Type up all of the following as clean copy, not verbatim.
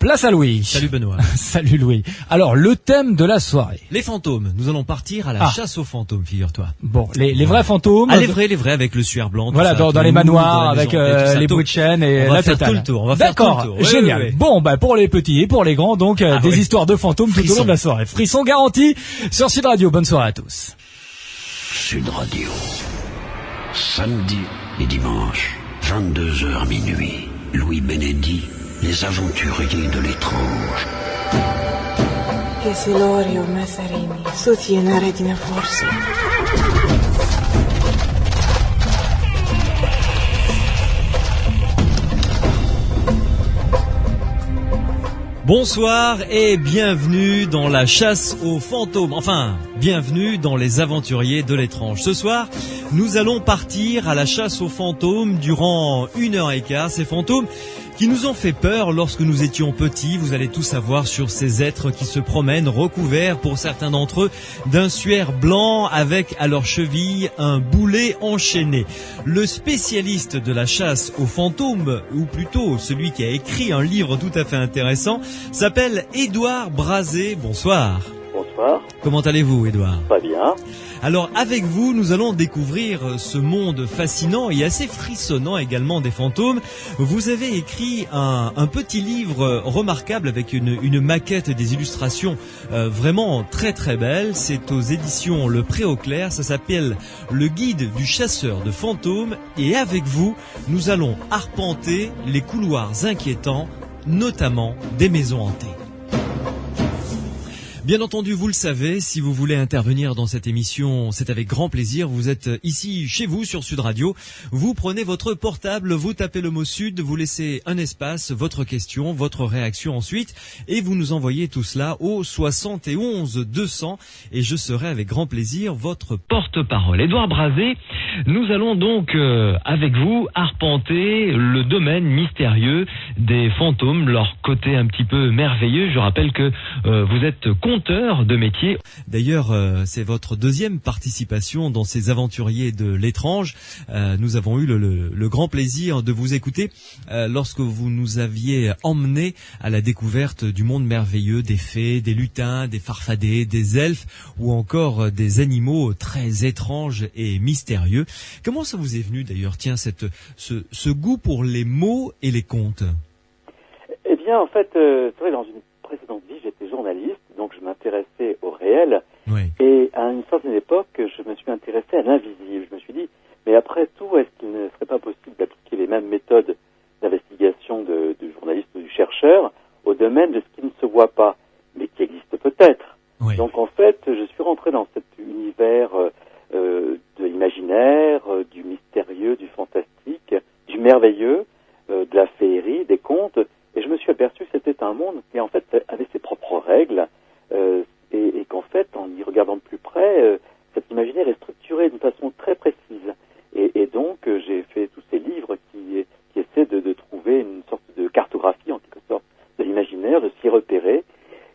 Place à Louis. Salut Benoît. Salut Louis. Alors, le thème de la soirée. Les fantômes. Nous allons partir à la chasse aux fantômes, figure-toi. Bon, les vrais fantômes. Ah, les vrais, avec le suaire blanc. Voilà, dans les manoirs, avec les bruits de chaîne et la totale. Tout le tour. On va faire tout le tour. Génial. Oui. Bon, pour les petits et pour les grands, donc, des histoires de fantômes tout au long de la soirée. Frisson garanti sur Sud Radio. Bonne soirée à tous. Sud Radio. Samedi et dimanche, 22h minuit. Louis Benedì, les aventuriers de l'étrange. Silorio Massarini, soutienere di una forza. Bonsoir et bienvenue dans la chasse aux fantômes. Enfin, bienvenue dans les aventuriers de l'étrange. Ce soir, nous allons partir à la chasse aux fantômes durant 1h15. Ces fantômes qui nous ont fait peur lorsque nous étions petits. Vous allez tout savoir sur ces êtres qui se promènent recouverts, pour certains d'entre eux, d'un suaire blanc avec à leur cheville un boulet enchaîné. Le spécialiste de la chasse aux fantômes, ou plutôt celui qui a écrit un livre tout à fait intéressant, s'appelle Édouard Brazé. Bonsoir. Bonsoir. Comment allez-vous, Édouard ? Pas bien. Alors, avec vous, nous allons découvrir ce monde fascinant et assez frissonnant également des fantômes. Vous avez écrit un petit livre remarquable avec une maquette des illustrations vraiment très très belles. C'est aux éditions Le Pré au Clair. Ça s'appelle Le Guide du chasseur de fantômes. Et avec vous, nous allons arpenter les couloirs inquiétants, notamment des maisons hantées. Bien entendu, vous le savez, si vous voulez intervenir dans cette émission, c'est avec grand plaisir. Vous êtes ici, chez vous, sur Sud Radio. Vous prenez votre portable, vous tapez le mot Sud, vous laissez un espace, votre question, votre réaction ensuite, et vous nous envoyez tout cela au 71 200, et je serai avec grand plaisir votre porte-parole. Édouard Brazé, nous allons donc, avec vous, arpenter le domaine mystérieux des fantômes, leur côté un petit peu merveilleux. Je rappelle que vous êtes conteur de métier. D'ailleurs, c'est votre deuxième participation dans ces aventuriers de l'étrange. Nous avons eu le grand plaisir de vous écouter lorsque vous nous aviez emmenés à la découverte du monde merveilleux des fées, des lutins, des farfadets, des elfes ou encore des animaux très étranges et mystérieux. Comment ça vous est venu d'ailleurs, tiens, ce goût pour les mots et les contes ? Eh bien, en fait, c'est vrai, dans une précédente vie, j'étais journaliste, donc je m'intéressais au réel. Oui. Et à une certaine époque, je me suis intéressé à l'invisible. Je me suis dit, mais après tout, est-ce qu'il ne serait pas possible d'appliquer les mêmes méthodes d'investigation du journaliste ou du chercheur au domaine de ce qui ne se voit pas, mais qui existe peut-être. Oui. Donc en fait, je suis rentré dans cet univers de l'imaginaire, du mystérieux, du fantastique, du merveilleux, de la féerie, des contes, et je me suis aperçu que c'était un monde qui en fait avait ses propres règles, et qu'en fait, en y regardant de plus près, cet imaginaire est structuré d'une façon très précise. Et donc, j'ai fait tous ces livres qui essaient de trouver une sorte de cartographie, en quelque sorte, de l'imaginaire, de s'y repérer,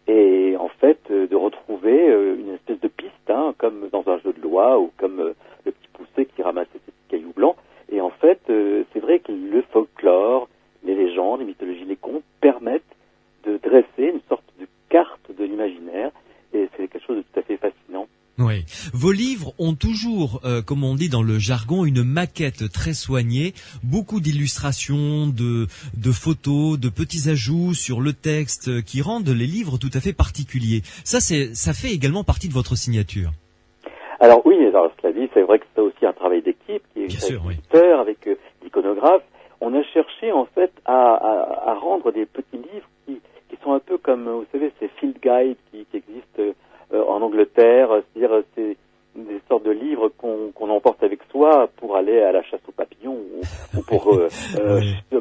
et en fait, de retrouver une espèce de piste, comme dans un jeu de loi, ou comme le petit poussé qui ramassait ses petits cailloux blancs. Et en fait, c'est vrai que le folklore, les légendes, les mythologies, les contes permettent de dresser une sorte de carte de l'imaginaire, et c'est quelque chose de tout à fait fascinant. Oui. Vos livres ont toujours, comme on dit dans le jargon, une maquette très soignée, beaucoup d'illustrations, de photos, de petits ajouts sur le texte qui rendent les livres tout à fait particuliers. Ça fait également partie de votre signature. Alors oui, alors cela dit, c'est vrai que c'est aussi un travail d'équipe qui est avec l'éditeur, avec l'iconographe. On a cherché en fait à rendre des petits livres qui sont un peu comme, vous savez, ces field guides qui existent en Angleterre, c'est-à-dire c'est des sortes de livres qu'on emporte avec soi pour aller à la chasse aux papillons ou pour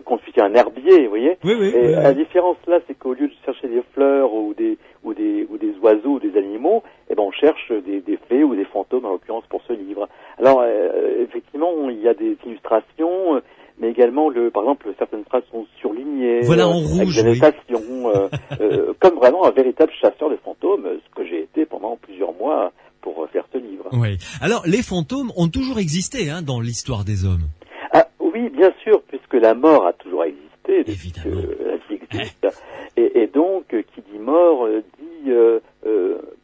consulter un herbier, vous voyez. Oui, La différence là, c'est qu'au lieu de chercher des fleurs ou des oiseaux ou des animaux, eh ben on cherche des fées ou des fantômes en l'occurrence pour ce livre. Alors effectivement, il y a des illustrations, mais également par exemple certaines phrases sont surlignées, voilà, en rouge, avec des annotations, comme vraiment un véritable chasseur de fantômes, ce que j'ai été pendant plusieurs mois pour faire ce livre. Oui. Alors les fantômes ont toujours existé dans l'histoire des hommes. Oui, bien sûr, puisque la mort a toujours existé, évidemment, la vie existe. Et donc, qui dit mort, dit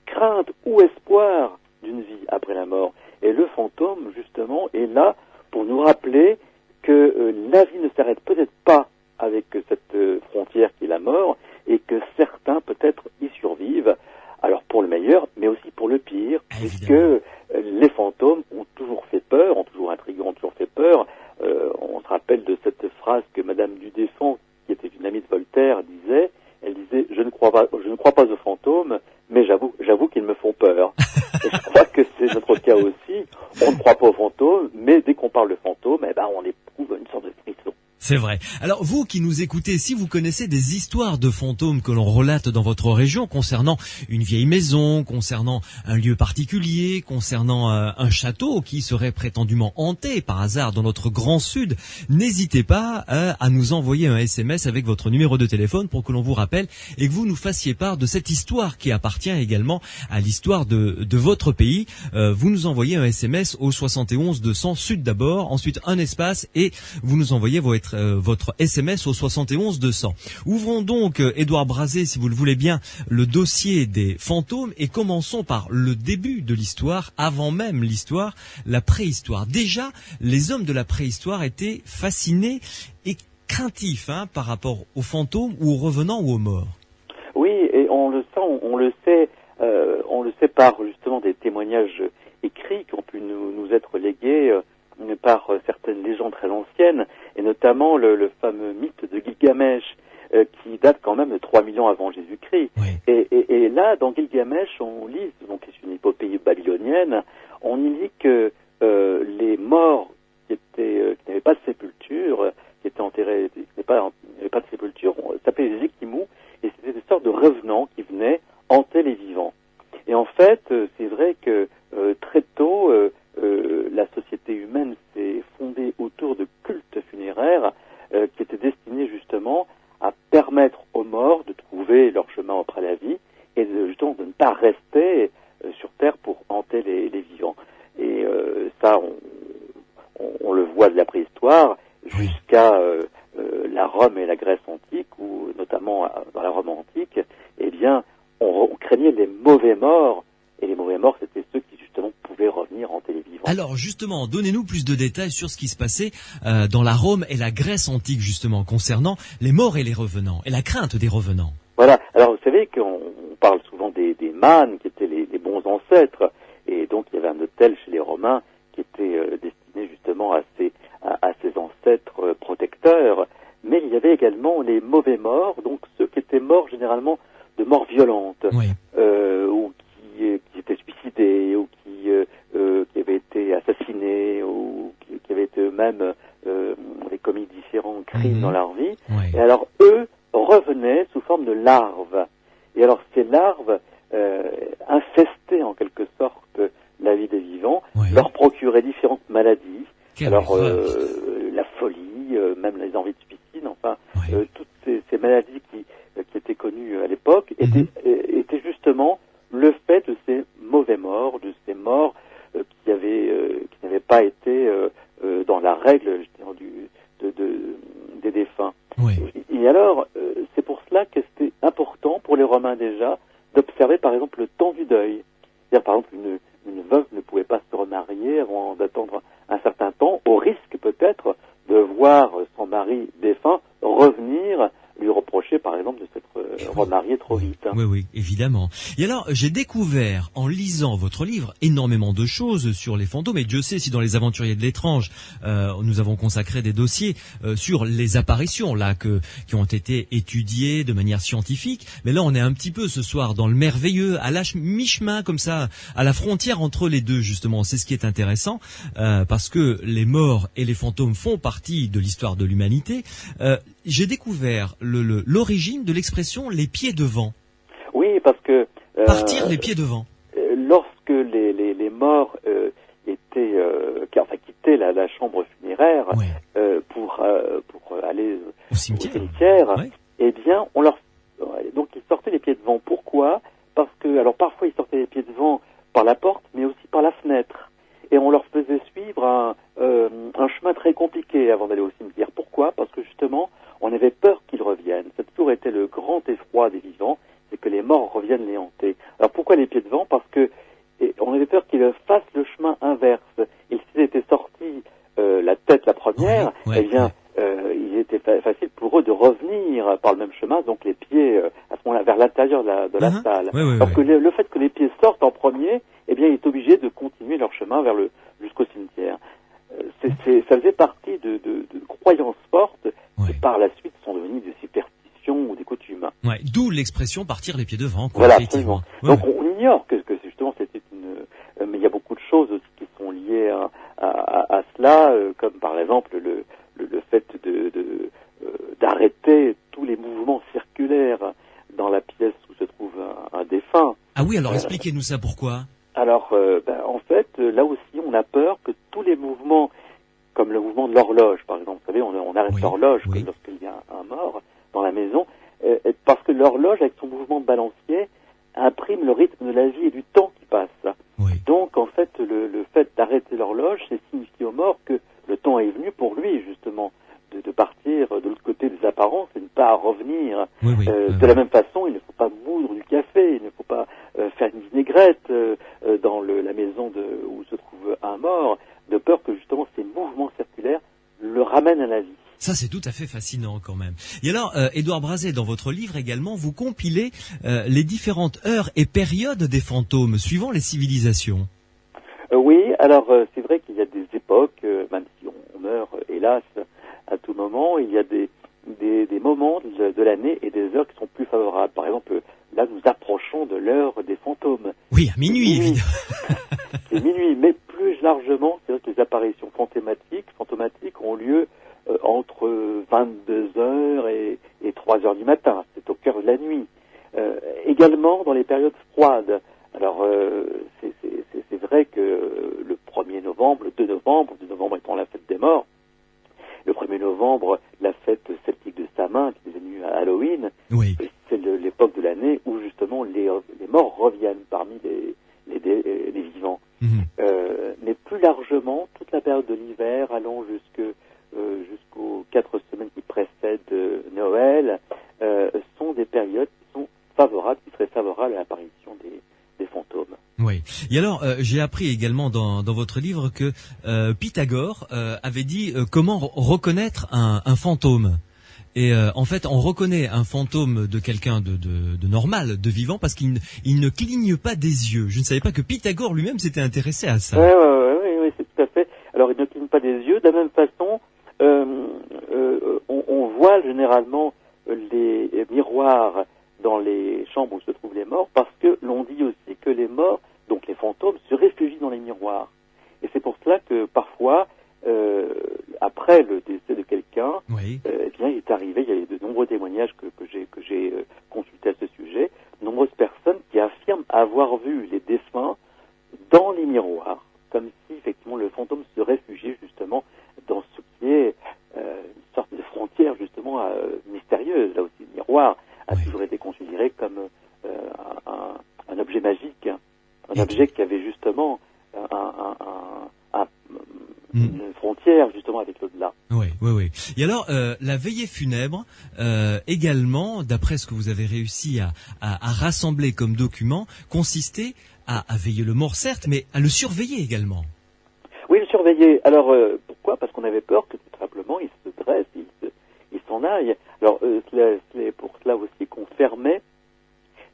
crainte ou espoir d'une vie après la mort. Et le fantôme, justement, est là pour nous rappeler que la vie ne s'arrête peut-être pas avec cette frontière qui est la mort, et que certains, peut-être, y survivent. Alors, pour le meilleur, mais aussi pour le pire, puisque les fantômes ont toujours fait peur, ont toujours intrigué, ont toujours fait peur. On se rappelle de cette phrase que Madame du Deffand, qui était une amie de Voltaire, disait. Elle disait, je ne crois pas aux fantômes, mais j'avoue qu'ils me font peur. Et je crois que c'est notre cas aussi. On ne croit pas aux fantômes, mais dès qu'on parle de fantômes, on éprouve une sorte de frisson. C'est vrai. Alors vous qui nous écoutez, si vous connaissez des histoires de fantômes que l'on relate dans votre région concernant une vieille maison, concernant un lieu particulier, concernant un château qui serait prétendument hanté par hasard dans notre grand sud, n'hésitez pas à nous envoyer un SMS avec votre numéro de téléphone pour que l'on vous rappelle et que vous nous fassiez part de cette histoire qui appartient également à l'histoire de votre pays. Vous nous envoyez un SMS au 71 200 Sud d'abord, ensuite un espace et vous nous envoyez votre SMS au 71 200. Ouvrons donc, Édouard Brazé, si vous le voulez bien, le dossier des fantômes et commençons par le début de l'histoire, avant même l'histoire, la préhistoire. Déjà, les hommes de la préhistoire étaient fascinés et craintifs par rapport aux fantômes ou aux revenants ou aux morts. Oui, et on le sait par justement des témoignages écrits qui ont pu nous être légués par certaines légendes très anciennes, et notamment le fameux mythe de Gilgamesh, qui date quand même de 3000 ans avant Jésus-Christ. Oui. Et là, dans Gilgamesh, on lit, donc c'est une épopée babylonienne, on y lit que les morts qui n'avaient pas de sépulture, qui étaient enterrés, qui n'avaient pas de sépulture, s'appelaient les Ekimous, et c'était des sortes de revenants qui venaient hanter les vivants. Et en fait, c'est vrai que très tôt, la société humaine s'est fondée autour de cultes funéraires qui étaient destinés justement à permettre aux morts de trouver leur chemin après la vie et justement de ne pas rester sur Terre pour hanter les vivants. Et ça, on le voit de la préhistoire jusqu'à la Rome et la Grèce antique, où notamment dans la Rome antique, on craignait les mauvais morts, et les mauvais morts, c'était ceux qui justement pouvaient revenir hanter les vivants. Alors justement, donnez-nous plus de détails sur ce qui se passait dans la Rome et la Grèce antique justement, concernant les morts et les revenants, et la crainte des revenants. Voilà, alors vous savez qu'on parle souvent des mânes, qui étaient les bons ancêtres, et donc il y avait un autel chez les Romains qui était destiné justement à ces ancêtres protecteurs, mais il y avait également les mauvais morts, donc ceux qui étaient morts généralement de morts violentes, Oui. ou qui étaient suicidés, ou qui avaient été assassinés, ou qui avaient été eux-mêmes avaient commis différents crimes dans leur vie. Oui. Et alors eux revenaient sous forme de larves. Et alors ces larves infestaient en quelque sorte la vie des vivants, leur procuraient différentes maladies. Alors la folie, même les envies de suicide, enfin toutes ces maladies qui étaient connues à l'époque étaient justement le fait de ces mauvais morts, de ces morts qui n'avaient pas été dans la règle, je dirais, des défunts. Oui. Et alors, c'est pour cela que c'était important pour les Romains déjà d'observer par exemple le temps du deuil. C'est-à-dire par exemple une veuve ne pouvait pas se remarier avant d'attendre un certain temps, au risque peut-être de voir son mari défunt revenir lui reprocher par exemple de s'être remarié trop vite. Oui, évidemment. Et alors, j'ai découvert, en lisant votre livre, énormément de choses sur les fantômes, et Dieu sait si dans les aventuriers de l'étrange, nous avons consacré des dossiers sur les apparitions, là, qui ont été étudiées de manière scientifique, mais là, on est un petit peu ce soir dans le merveilleux, à la mi-chemin, comme ça, à la frontière entre les deux, justement. C'est ce qui est intéressant, parce que les morts et les fantômes font partie de l'histoire de l'humanité. J'ai découvert l'origine de l'expression « les pieds devant ». Oui, parce que... Partir les pieds devant. Lorsque les morts quittaient la chambre funéraire pour aller au cimetière, eh bien, donc ils sortaient les pieds devant. Pourquoi ? Parce que, alors parfois ils sortaient les pieds devant par la porte, mais aussi par la fenêtre. Et on leur faisait suivre un chemin très compliqué avant d'aller au cimetière. Pourquoi ? Parce que justement, on avait peur qu'ils reviennent. Ça a toujours été le grand effroi des vivants, c'est que les morts reviennent les hanter. Alors pourquoi les pieds devant? Parce que on avait peur qu'ils fassent le chemin inverse. Et s'ils étaient sortis la tête la première, il était facile pour eux de revenir par le même chemin, donc les pieds à ce moment-là vers l'intérieur de la salle. Alors que le fait que les pieds sortent en premier, eh bien, il est obligé de continuer leur chemin jusqu'au cimetière. Ça faisait partie de croyances fortes qui par la suite sont devenues des superstitions ou des coutumes. Ouais, d'où l'expression partir les pieds devant. Quoi, voilà, absolument. Donc on ignore que justement c'était mais il y a beaucoup de choses aussi qui sont liées à cela, comme par exemple le fait d'arrêter tous les mouvements circulaires dans la pièce où se trouve un défunt. Ah oui, alors expliquez-nous ça, pourquoi? Alors, en fait, là aussi, on a peur que tous les mouvements, comme le mouvement de l'horloge, par exemple, vous savez, on arrête l'horloge lorsqu'il y a un mort dans la maison, parce que l'horloge, avec son mouvement de balancier, imprime le rythme de la vie et du temps qui passe. Donc, en fait, le fait d'arrêter l'horloge, c'est signifier au mort que le temps est venu pour lui, justement, de partir de l'autre côté des apparences et ne pas revenir. De la même façon, il ne faut pas moudre du café, il ne faut pas faire une vinaigrette dans la maison où se trouve un mort, de peur que justement ces mouvements circulaires le ramènent à la vie. Ça, c'est tout à fait fascinant quand même. Et alors, Édouard Brazé, dans votre livre également, vous compilez les différentes heures et périodes des fantômes, suivant les civilisations. Oui, alors c'est vrai qu'il y a des époques, même si on meurt, hélas, à tout moment, il y a des moments de l'année et des heures qui sont plus favorables. Par exemple, là, nous approchons de l'heure des fantômes. Oui, à minuit, évidemment. C'est minuit, mais plus largement, c'est vrai que les apparitions fantomatiques ont lieu entre 22h et 3h du matin. C'est au cœur de la nuit. Également dans les périodes froides. Alors, c'est vrai que le 1er novembre, le 2 novembre étant la fête des morts, le 1er novembre, la fête celtique de Samin, qui est devenue Halloween, c'est l'époque de l'année où justement les morts reviennent parmi les vivants. Mais plus largement, toute la période de l'hiver, allant jusqu'aux 4 semaines qui précèdent Noël, sont des périodes qui seraient favorables à l'apparition des fantômes. Oui. Et alors, j'ai appris également dans votre livre que Pythagore avait dit comment reconnaître un fantôme. Et en fait, on reconnaît un fantôme de quelqu'un de normal, de vivant, parce qu'il ne cligne pas des yeux. Je ne savais pas que Pythagore lui-même s'était intéressé à ça. Oui, c'est tout à fait. Alors, il ne cligne pas des yeux. De la même façon, on voit généralement les miroirs dans les chambres où se trouvent les morts, parce que l'on dit aussi que les morts, donc les fantômes, se réfugient dans les miroirs. Et c'est pour cela que parfois, après le décès de quelqu'un, eh bien, il est arrivé, il y a de nombreux témoignages que j'ai consultés à ce sujet, de nombreuses personnes qui affirment avoir vu les défunts dans les miroirs, comme si effectivement le fantôme se réfugiait justement dans ce qui est une sorte de frontière justement mystérieuse. Là aussi, le miroir a toujours été considéré comme un objet magique, un objet qui avait justement une frontière justement avec l'au-delà. Oui. Et alors, la veillée funèbre, également, d'après ce que vous avez réussi à rassembler comme document, consistait à veiller le mort, certes, mais à le surveiller également. Oui, le surveiller. Alors, pourquoi? Parce qu'on avait peur que tout simplement il se dresse, il s'en aille. Alors, c'est pour cela aussi qu'on fermait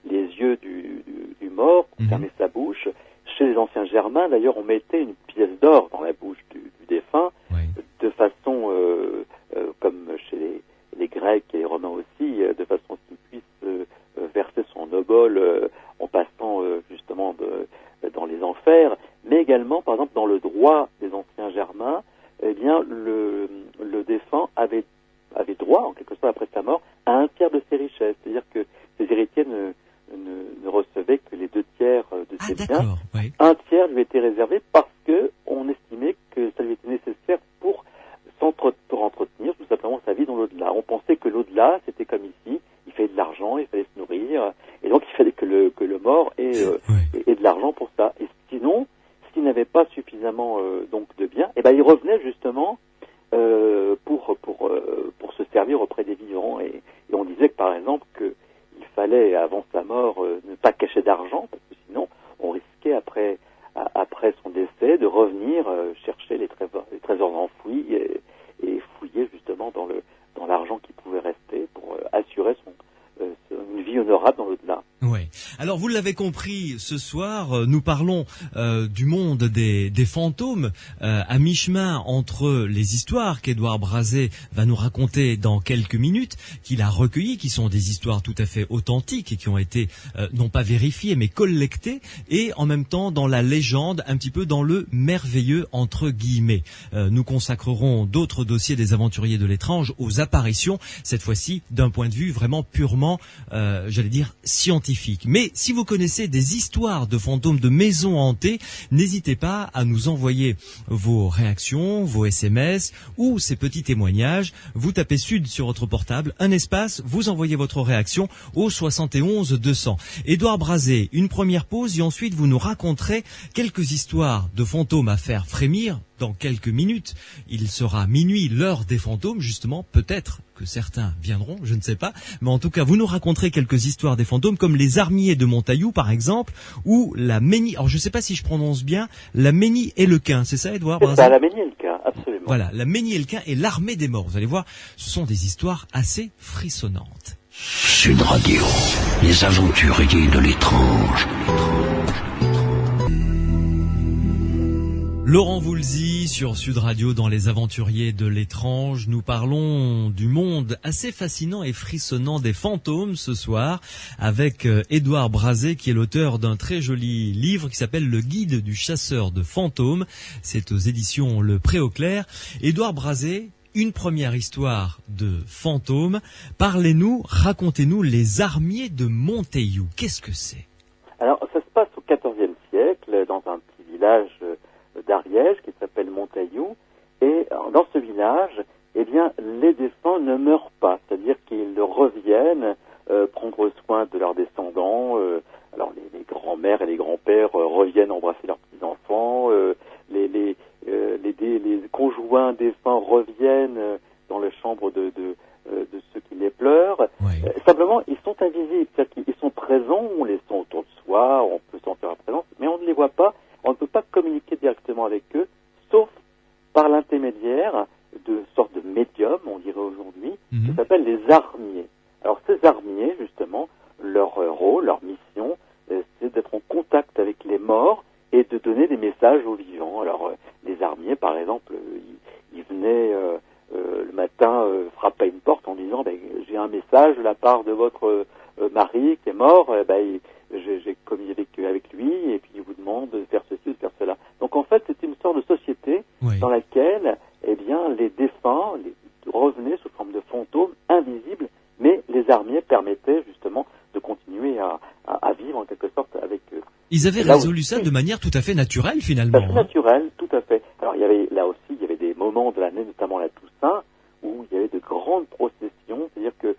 les yeux du mort, qu'on fermait sa bouche. Chez les anciens Germains, d'ailleurs, on mettait une pièce d'or dans la bouche du défunt, de façon, comme chez les Grecs et les Romains aussi, de façon qu'il puisse verser son obole en passant justement dans les enfers, mais également, par exemple, dans le droit des anciens Germains, eh bien, le défunt avait droit, en quelque sorte, après sa mort, à un tiers de ses richesses. C'est-à-dire que ses héritiers ne recevaient que les 2 tiers de ses biens. Un tiers lui était réservé parce que on estimait que ça lui était nécessaire pour entretenir tout simplement sa vie dans l'au-delà. On pensait que l'au-delà, c'était comme ici, il fallait de l'argent, il fallait se nourrir, et donc il fallait que le mort ait de l'argent pour ça. Et sinon, s'il n'avait pas suffisamment donc de biens, eh ben il revenait justement pour se servir auprès des vivants. Et on disait que par exemple que fallait, avant sa mort, ne pas cacher d'argent, parce que sinon, on risquait, après son décès, de revenir chercher les trésors enfouis et fouiller justement dans l'argent qui pouvait rester pour assurer une vie honorable dans l'au-delà. Ouais. Alors vous l'avez compris, ce soir, nous parlons du monde des fantômes, à mi-chemin entre les histoires qu'Édouard Brazé va nous raconter dans quelques minutes, qu'il a recueillies, qui sont des histoires tout à fait authentiques et qui ont été non pas vérifiées mais collectées, et en même temps dans la légende, un petit peu dans le merveilleux entre guillemets. Nous consacrerons d'autres dossiers des aventuriers de l'étrange aux apparitions, cette fois-ci d'un point de vue vraiment purement, j'allais dire, scientifique. Mais si vous connaissez des histoires de fantômes de maisons hantées, n'hésitez pas à nous envoyer vos réactions, vos SMS ou ces petits témoignages. Vous tapez Sud sur votre portable, un espace, vous envoyez votre réaction au 71 200. Édouard Brazé, une première pause et ensuite vous nous raconterez quelques histoires de fantômes à faire frémir. Dans quelques minutes, il sera minuit, l'heure des fantômes, justement, peut-être que certains viendront, je ne sais pas, mais en tout cas, vous nous raconterez quelques histoires des fantômes, comme les Armiers de Montaillou, par exemple, ou la Ménie, alors je ne sais pas si je prononce bien, la Ménie-et-le-Quin, c'est ça, Édouard Brazé ? C'est ça, la Ménie-et-le-Quin, absolument. Voilà, la Ménie-et-le-Quin et l'Armée des Morts, vous allez voir, ce sont des histoires assez frissonnantes. Sud Radio, les aventuriers de l'étrange. Laurent Voulzy sur Sud Radio dans Les Aventuriers de l'étrange. Nous parlons du monde assez fascinant et frissonnant des fantômes ce soir avec Édouard Brazé qui est l'auteur d'un très joli livre qui s'appelle Le Guide du chasseur de fantômes. C'est aux éditions Le Pré au Clair. Édouard Brazé, une première histoire de fantômes. Parlez-nous, racontez-nous les Armiers de Montaillou. Qu'est-ce que c'est ? Alors, ça se passe au XIVe siècle dans un petit village d'Ariège qui s'appelle Montaillou, et dans ce village, eh bien, les défunts ne meurent pas, c'est-à-dire qu'ils reviennent prendre soin de leurs descendants. Alors les grands-mères et les grands-pères reviennent embrasser leurs petits-enfants, les conjoints défunts reviennent dans les chambres de ceux qui les pleurent. Oui. Simplement, ils sont invisibles, c'est-à-dire qu'ils sont présents, on les sent autour de soi, on peut sentir leur présence, mais on ne les voit pas. On ne peut pas communiquer directement avec eux, sauf par l'intermédiaire de sortes de médiums, on dirait aujourd'hui, qui s'appellent les armiers. Alors ces armiers, justement, leur rôle, leur mission, c'est d'être en contact avec les morts et de donner des messages aux vivants. Alors les armiers, par exemple, ils venaient le matin frapper à une porte en disant j'ai un message de la part de votre mari qui est mort, j'ai communiqué avec lui et puis il vous demande de faire ceci ou de faire cela. Donc en fait, c'était une sorte de société dans laquelle les défunts revenaient sous forme de fantômes invisibles, mais les armiers permettaient justement de continuer à vivre en quelque sorte avec eux. Ils avaient résolu ça de manière tout à fait naturelle finalement. Naturelle, tout à fait. Alors il y avait des moments de l'année, notamment la Toussaint, où il y avait de grandes processions, c'est-à-dire que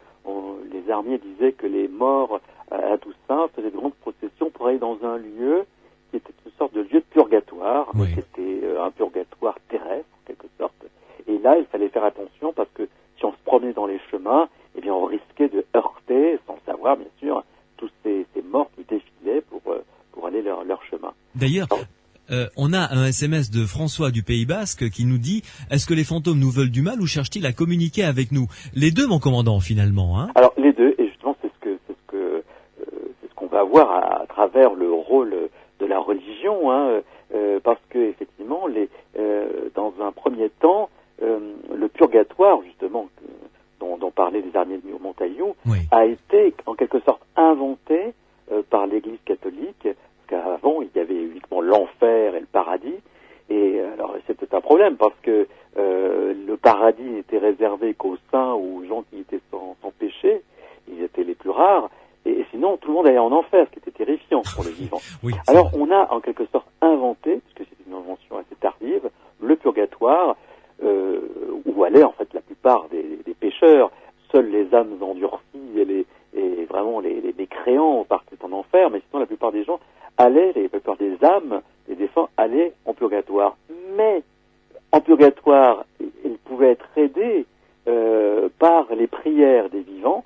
les armiers disaient que les morts à la Toussaint faisaient de grandes processions pour aller dans un lieu qui était une sorte de lieu de purgatoire, qui était un purgatoire terrestre en quelque sorte. Et là, il fallait faire attention parce que si on se promenait dans les chemins, on risquait de heurter, sans le savoir bien sûr, tous ces morts qui défilaient pour aller leur chemin. D'ailleurs, on a un SMS de François du Pays Basque qui nous dit « Est-ce que les fantômes nous veulent du mal ou cherchent-ils à communiquer avec nous ?» Les deux, mon commandant, finalement. Hein. Alors, les deux, et justement, c'est ce qu'on va voir à travers le rôle de la religion, parce que effectivement, dans un premier temps, le purgatoire, justement, dont parlaient les armiers de Montaillou, a été en quelque sorte inventé par l'Église catholique. Qu'avant, il y avait uniquement l'enfer et le paradis. Et alors, c'était un problème parce que le paradis n'était réservé qu'aux saints ou aux gens qui étaient sans péché. Ils étaient les plus rares. Et sinon, tout le monde allait en enfer, ce qui était terrifiant pour les vivants. Alors, on a en quelque sorte inventé, puisque c'est une invention assez tardive, le purgatoire, où allaient en fait la plupart des pécheurs. Seules les âmes endurcies et vraiment les mécréants partaient en enfer, mais sinon la plupart des gens la plupart des âmes, des défunts, allaient en purgatoire. Mais en purgatoire, ils pouvaient être aidés par les prières des vivants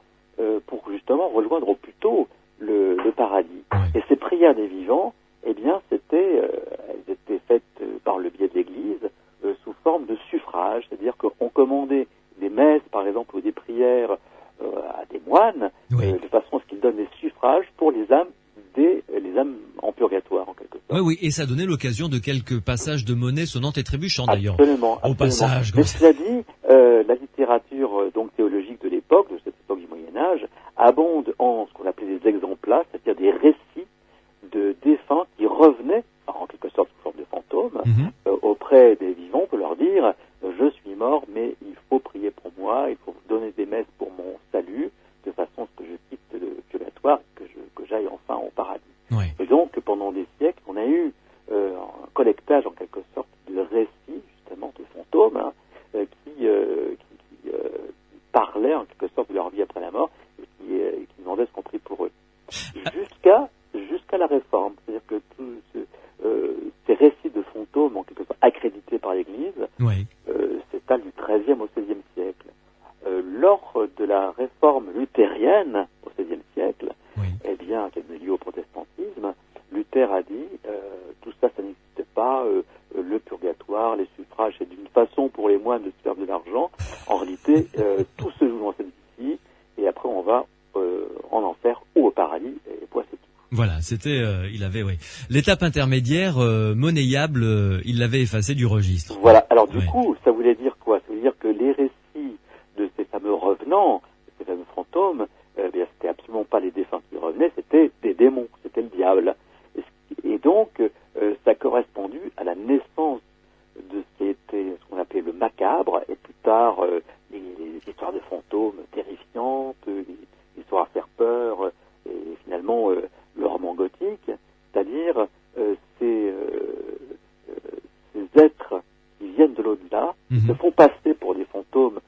pour justement rejoindre au plus tôt le paradis. Ouais. Et ces prières des vivants, eh bien, elles étaient faites par le biais de l'Église sous forme de suffrage, c'est-à-dire qu'on commandait des messes, par exemple, ou des prières à des moines, Oui. de façon à ce qu'ils donnent des suffrages pour les âmes en purgatoire, en quelque sorte. Oui, oui, et ça donnait l'occasion de quelques passages de monnaie sonnante et trébuchant d'ailleurs. Absolument. Au passage. Mais cela dit, la littérature donc théologique de l'époque, de cette époque du Moyen-Âge, abonde en ce qu'on appelait des exemples, c'est-à-dire des récits de défunts qui revenaient, en quelque sorte sous forme de fantômes, auprès des vivants pour leur dire « Je suis mort, mais il faut prier pour moi, il faut donner des messes pour mon salut, de façon à ce que je quitte le purgatoire, que j'aille enfin au paradis. » Oui. Et donc, pendant des siècles, on a eu un collectage, en quelque sorte, de récits, justement, de fantômes, qui parlaient, en quelque sorte, de leur vie après la mort, et qui demandaient ce qu'on prie pour eux. Jusqu'à la Réforme. C'est-à-dire que ces récits de fantômes, en quelque sorte, accrédités par l'Église, Oui. s'étalent du XIIIe au XVIe siècle. Lors de la Réforme luthérienne, au XVIe siècle, Oui. eh bien, qui est lié au protestantisme, Luther a dit tout ça, ça n'existe pas, le purgatoire, les suffrages, c'est d'une façon pour les moines de se faire de l'argent. En réalité, tout se joue dans cette vie, et après on va en enfer ou au paradis, et puis c'est tout. Voilà, c'était, il avait, oui, l'étape intermédiaire monnayable, il l'avait effacé du registre. Voilà. Alors du Oui. coup, ça voulait dire quoi? Ça voulait dire que les récits de ces fameux revenants, ces fameux fantômes, bien, c'était absolument pas les défunts qui revenaient, c'était des démons, c'était le diable. Et donc, ça a correspondu à la naissance de ce qui était, ce qu'on appelait le macabre, et plus tard, les histoires de fantômes terrifiantes, les histoires à faire peur, et finalement, le roman gothique, c'est-à-dire ces êtres qui viennent de l'au-delà, se font passer pour des fantômes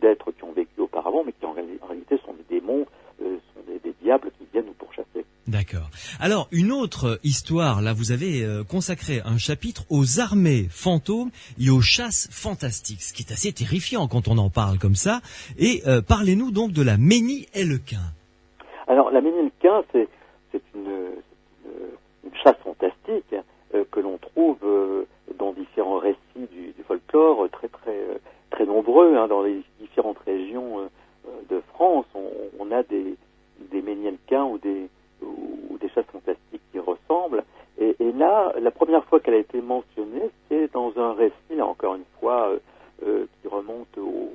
d'êtres qui ont vécu auparavant, mais qui en réalité sont des démons, sont des diables qui viennent nous pourchasser. D'accord. Alors, une autre histoire, là, vous avez consacré un chapitre aux armées fantômes et aux chasses fantastiques, ce qui est assez terrifiant quand on en parle comme ça. Et parlez-nous donc de la Ménie-Elquin. Alors, la Ménie-Elquin, c'est une chasse fantastique que l'on trouve dans différents récits du folklore très nombreux, dans les différentes régions de France. On a des Ménie-Elquins ou des chasses fantastiques qui ressemblent. Et là, la première fois qu'elle a été mentionnée, c'est dans un récit, là encore une fois, qui remonte au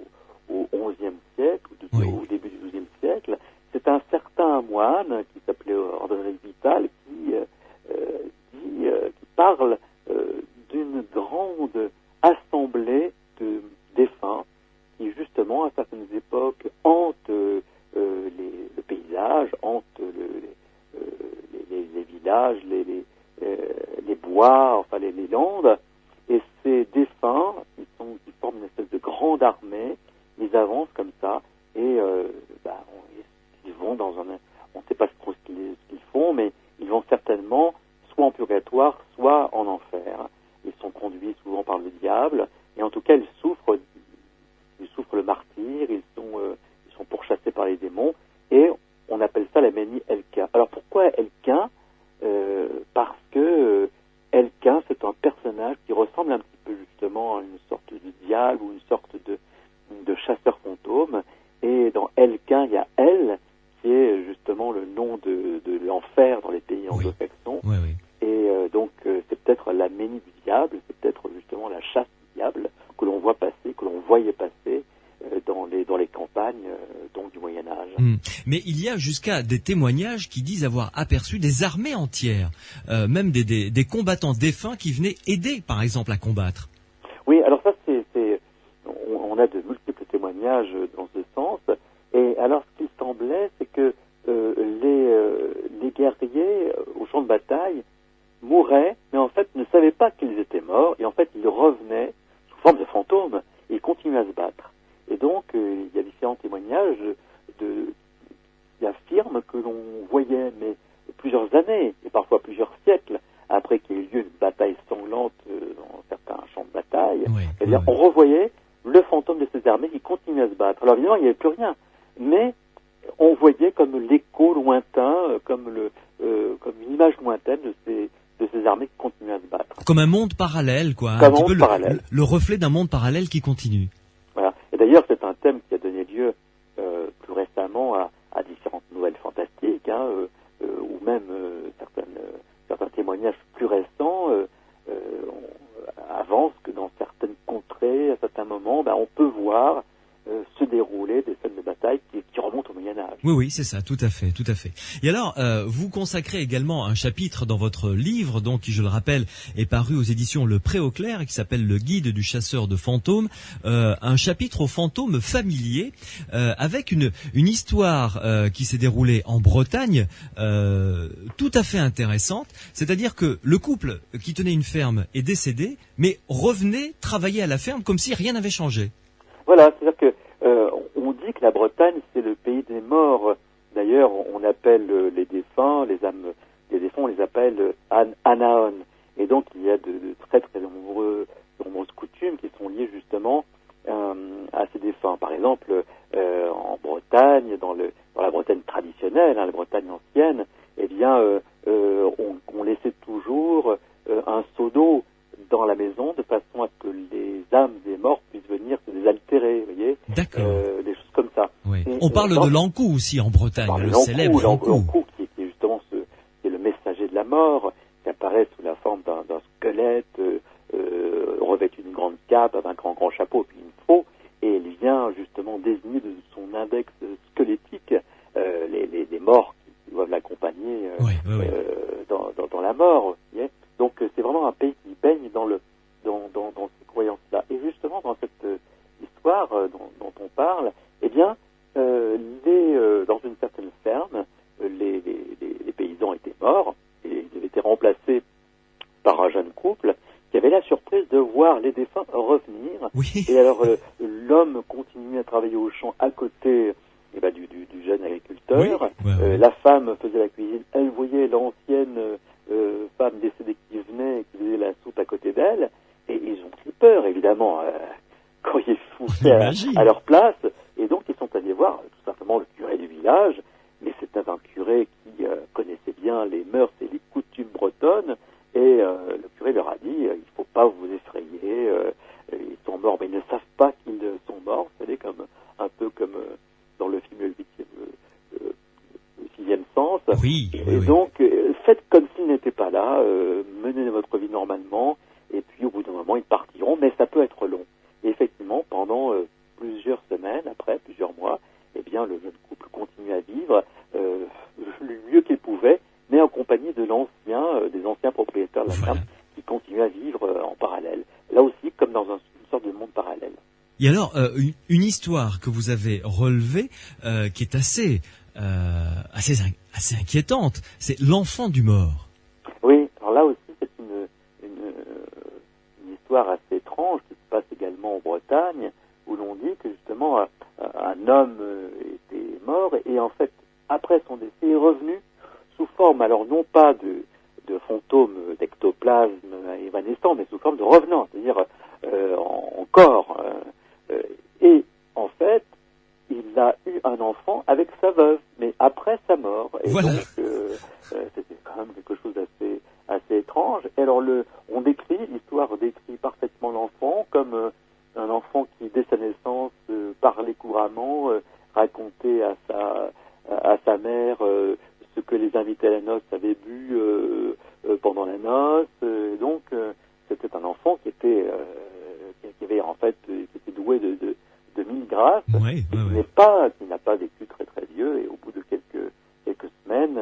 XIe siècle, au début du XIIe siècle. C'est un certain moine qui s'appelait André Vital qui parle d'une grande assemblée de défunts qui, justement, à certaines époques, hantent le paysage, hantent les villages, les bois, enfin les landes. Et ces défunts, ils forment une espèce de grande armée, ils avancent comme ça, et ils vont dans on ne sait pas trop ce qu'ils font, mais ils vont certainement soit en purgatoire, soit en enfer. Ils sont conduits souvent par le diable, et en tout cas, ils souffrent le martyre, ils sont pourchassés par les démons, et on appelle ça la Ménie-Elquin. Alors pourquoi Elquin? Parce que Elquin, c'est un personnage qui ressemble un petit peu justement à une sorte de diable ou une sorte de chasseur fantôme, et dans Elquin, il y a El, qui est justement le nom de l'enfer dans les pays anglo-saxons. Oui, oui. Et donc, c'est peut-être la Ménie du diable, c'est peut-être justement la chasse du diable que l'on voit passer, que l'on voyait passer dans les campagnes donc du Moyen-Âge. Mais il y a jusqu'à des témoignages qui disent avoir aperçu des armées entières, même des combattants défunts qui venaient aider, par exemple, à combattre. Oui, alors ça, on a de multiples témoignages dans ce sens. Et alors, ce qu'il semblait, c'est que les guerriers au champ de bataille mouraient, mais en fait ne savaient pas qu'ils étaient morts, et en fait ils revenaient sous forme de fantômes, et ils continuaient à se battre. Et donc, il y a différents témoignages qui affirment que l'on voyait, mais plusieurs années, et parfois plusieurs siècles, après qu'il y ait eu lieu une bataille sanglante dans certains champs de bataille, c'est-à-dire on revoyait le fantôme de ces armées qui continuaient à se battre. Alors évidemment, il n'y avait plus rien, mais on voyait comme comme une image lointaine de ces armées qui continuent à se battre. Comme un monde parallèle, quoi. Comme un petit un monde peu parallèle. Le reflet d'un monde parallèle qui continue. Voilà. Et d'ailleurs, c'est un thème qui a donné lieu plus récemment à différentes nouvelles fantastiques, ou même certains témoignages plus récents avancent que dans certaines contrées, à certains moments, on peut voir se dérouler des scènes de bataille qui remontent au Moyen-Âge. Oui, c'est ça, tout à fait. Et alors, vous consacrez également un chapitre dans votre livre, donc qui, je le rappelle, est paru aux éditions Le Pré-au-Clair et qui s'appelle Le Guide du chasseur de fantômes, un chapitre aux fantômes familiers, avec une histoire qui s'est déroulée en Bretagne, tout à fait intéressante. C'est-à-dire que le couple qui tenait une ferme est décédé, mais revenait travailler à la ferme comme si rien n'avait changé. Voilà, c'est-à-dire que on dit que la Bretagne, c'est le pays des morts. D'ailleurs, on appelle les défunts, les âmes des défunts, on les appelle Anaon. Et donc, il y a de très très nombreuses coutumes qui sont liées justement à ces défunts. Par exemple, en Bretagne, dans la Bretagne traditionnelle, la Bretagne ancienne, eh bien, on laissait toujours un seau d'eau dans la maison de façon à ce que les âmes des morts puissent venir se désaltérer, vous voyez. D'accord. Des choses comme ça. Oui. On parle de l'encou aussi en Bretagne, le célèbre l'encou. L'encou qui est justement qui est le messager de la mort, qui apparaît sous la forme d'un squelette revêtu d'une grande cape, avec un grand chapeau et puis une faux, et il vient justement désigner de son index squelettique les morts qui doivent l'accompagner dans la mort. Vous voyez. Donc c'est vraiment un pays qui baigne dans ces croyances-là. Et justement dans cette histoire dont on parle, eh bien, dans une certaine ferme, les paysans étaient morts et ils avaient été remplacés par un jeune couple qui avait la surprise de voir les défunts revenir. Oui. Et alors l'homme continuait à travailler au champ à côté du jeune agriculteur. Oui. La femme faisait la cuisine. Elle voyait l'ancienne femme décédée qui venait et qui faisait la soupe à côté d'elle. Et ils ont pris peur, évidemment, quand ils foutaient à leur place. Et donc, ils sont allés voir tout simplement le curé du village. Mais c'était un curé qui connaissait bien les mœurs et les coutumes bretonnes. Et le curé leur a dit, il ne faut pas vous effrayer. Ils sont morts, mais ils ne savent pas qu'ils sont morts. Vous savez, un peu comme dans le film Le Sixième Sens. Oui. Et donc, faites comme s'ils n'étaient pas là. Menez votre vie normalement. Et puis, au bout d'un moment, ils partiront. Mais ça peut être long. Et effectivement, pendant plusieurs semaines, après plusieurs mois, eh bien, le jeune couple continue à vivre le mieux qu'il pouvait, mais en compagnie de des anciens propriétaires de la ferme qui continuent à vivre en parallèle. Là aussi, comme dans une sorte de monde parallèle. Et alors, une histoire que vous avez relevée, qui est assez inquiétante, c'est l'enfant du mort. Oui, alors là aussi, c'est une histoire assez étrange qui se passe également en Bretagne, où l'on dit que justement un homme était mort et en fait, après son décès, est revenu sous forme, alors non pas de fantôme, d'ectoplasme évanescent, mais sous forme de revenant, c'est-à-dire en corps. Et en fait, il a eu un enfant avec sa veuve, mais après sa mort. Et voilà. Donc, c'était quand même quelque chose d'assez étrange. Et alors, l'histoire décrit parfaitement l'enfant comme un enfant qui, dès sa naissance, parlait couramment, racontait à sa mère ce que les invités à la noce avaient bu pendant la noce. Donc, c'était un enfant qui était doué de mille grâces, qui n'a pas vécu très très vieux, et au bout de quelques semaines,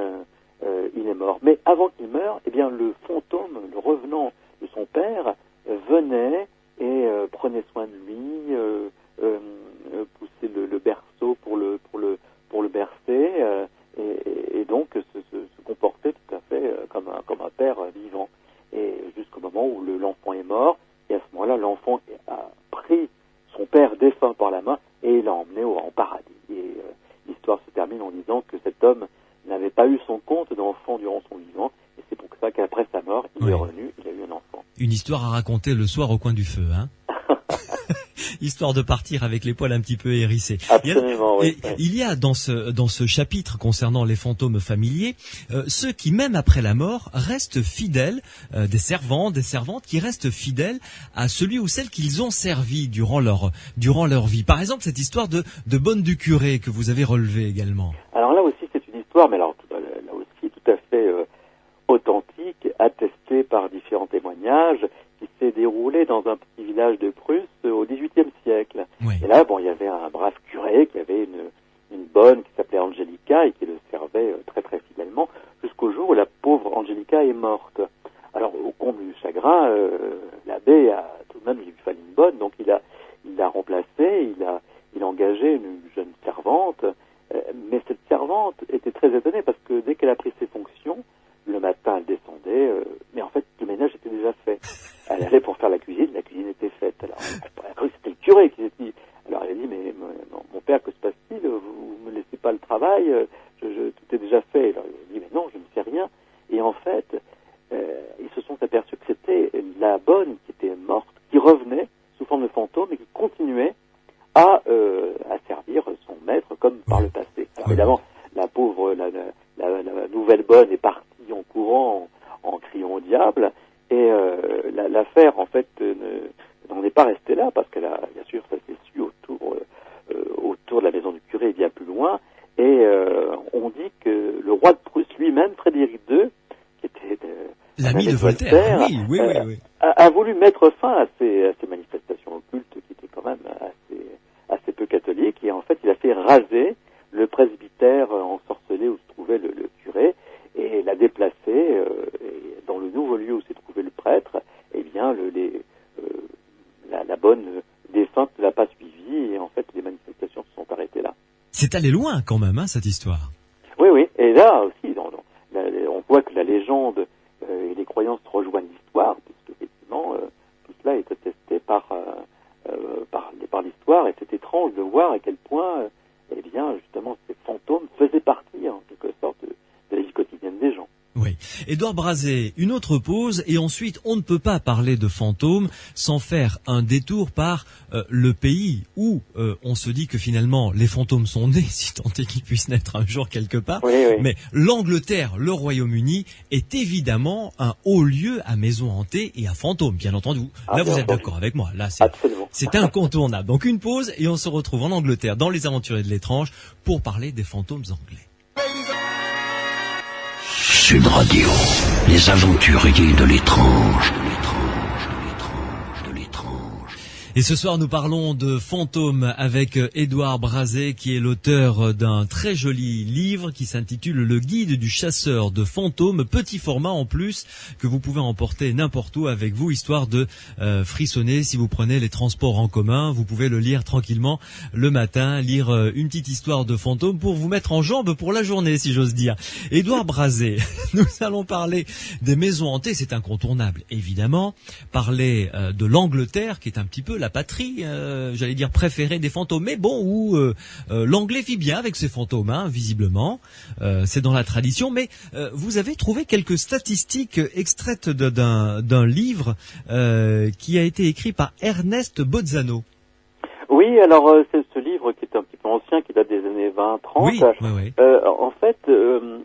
il est mort. Mais avant qu'il meure, eh bien, le fantôme, le revenant de son père, venait et prenait soin de lui, poussait le berceau pour le bercer, et donc se comportait tout à fait comme un père vivant. Et jusqu'au moment où l'enfant est mort, et à ce moment-là, l'enfant a pris son père défunt par la main et l'a emmené en paradis. Et l'histoire se termine en disant que cet homme n'avait pas eu son compte d'enfant durant son vivant, et c'est pour ça qu'après sa mort, il est revenu, il a eu un enfant. Une histoire à raconter le soir au coin du feu, hein. Histoire de partir avec les poils un petit peu hérissés. Absolument, oui. Il y a dans ce chapitre concernant les fantômes familiers, ceux qui, même après la mort, restent fidèles, des servants, des servantes qui restent fidèles à celui ou celle qu'ils ont servi durant leur vie. Par exemple, cette histoire de Bonne du Curé que vous avez relevée également. Alors là aussi, c'est une histoire, mais alors là aussi tout à fait authentique, attestée par différents témoignages, qui s'est déroulée dans un petit village de Prusse au XVIIIe siècle. Oui. Et là, il y avait un brave curé qui avait une bonne qui s'appelait Angelica et qui le servait très très fidèlement jusqu'au jour où la pauvre Angelica est morte. Alors, au comble du chagrin, l'abbé a tout de même, il lui fallait une bonne, donc il l'a remplacée, il a engagé une jeune servante, mais cette servante était très étonnée parce que dès qu'elle a pris ses fonctions, le matin elle descendait, mais en fait le ménage était déjà fait. Elle allait pour faire la cuisine était faite. Alors elle a cru que c'était le curé qui s'est dit. Alors elle a dit, mais mon père, que se passe-t-il? Vous me laissez pas le travail, tout est déjà fait. Alors il a dit, mais non, je ne sais rien. Et en fait, ils se sont aperçus que c'était la bonne qui était morte, qui revenait sous forme de fantôme et qui continuait à servir son maître comme par le passé. Alors évidemment, la pauvre, la nouvelle bonne est partie en courant, en criant au diable, et l'affaire en fait n'en est pas restée là, parce qu'elle a, bien sûr, ça s'est su autour de la maison du curé et bien plus loin, et on dit que le roi de Prusse lui-même, Frédéric II, qui était l'ami de Voltaire, oui. A voulu mettre fin à ces manifestations occultes qui étaient quand même assez peu catholiques, et en fait il a fait raser le presbytère ensorcelé où se trouvait le curé, et l'a déplacé et dans le nouveau lieu où s'est trouvé le prêtre. Eh bien la bonne défunte ne l'a pas suivi, et en fait les manifestations se sont arrêtées là. C'est allé loin quand même, cette histoire. Oui, et là aussi on voit que la légende et les croyances rejoignent l'histoire, puisque effectivement tout cela est attesté par l'histoire, et c'est étrange de voir à quel point justement ces fantômes faisaient partie en quelque sorte de la vie quotidienne des gens. Oui. Édouard Brazé, une autre pause, et ensuite on ne peut pas parler de fantômes sans faire un détour par le pays où on se dit que finalement les fantômes sont nés, si tant est qu'ils puissent naître un jour quelque part. Oui. Mais l'Angleterre, le Royaume-Uni, est évidemment un haut lieu à maison hantée et à fantômes, bien entendu. Là, vous êtes d'accord avec moi. Là, c'est incontournable. Donc une pause et on se retrouve en Angleterre dans Les Aventuriers de l'étrange pour parler des fantômes anglais. Sud Radio, les aventuriers de l'étrange. Et ce soir, nous parlons de fantômes avec Édouard Brazé, qui est l'auteur d'un très joli livre qui s'intitule Le guide du chasseur de fantômes, petit format en plus, que vous pouvez emporter n'importe où avec vous, histoire de frissonner. Si vous prenez les transports en commun, vous pouvez le lire tranquillement le matin, lire une petite histoire de fantômes pour vous mettre en jambe pour la journée, si j'ose dire. Édouard Brazé, nous allons parler des maisons hantées, c'est incontournable, évidemment. Parler de l'Angleterre, qui est un petit peu la patrie, j'allais dire préférée des fantômes, mais bon, où l'anglais vit bien avec ses fantômes, visiblement, c'est dans la tradition. Mais vous avez trouvé quelques statistiques extraites d'un livre qui a été écrit par Ernest Bozzano. Oui, alors c'est ce livre qui est un petit peu ancien, qui date des années 20-30, oui. En fait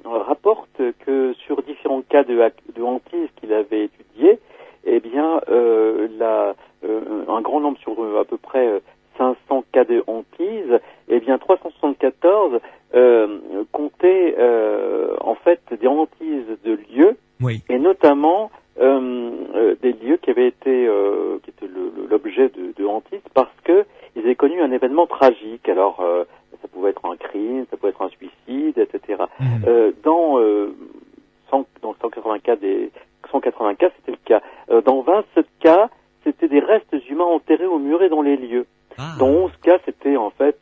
rapporte que sur différents cas de hantise qu'il avait étudiés, eh bien un grand nombre, sur à peu près 500 cas de hantise, eh bien 374 comptaient en fait des hantises de lieux, oui. Et notamment des lieux qui avaient été qui étaient l'objet de hantise parce que ils avaient connu un événement tragique. Alors ça pouvait être un crime, ça pouvait être un suicide, etc. Dans 180 cas c'était le cas. Dans 27 cas, c'était des restes humains enterrés ou murés dans les lieux. Dans 11 cas, c'était en fait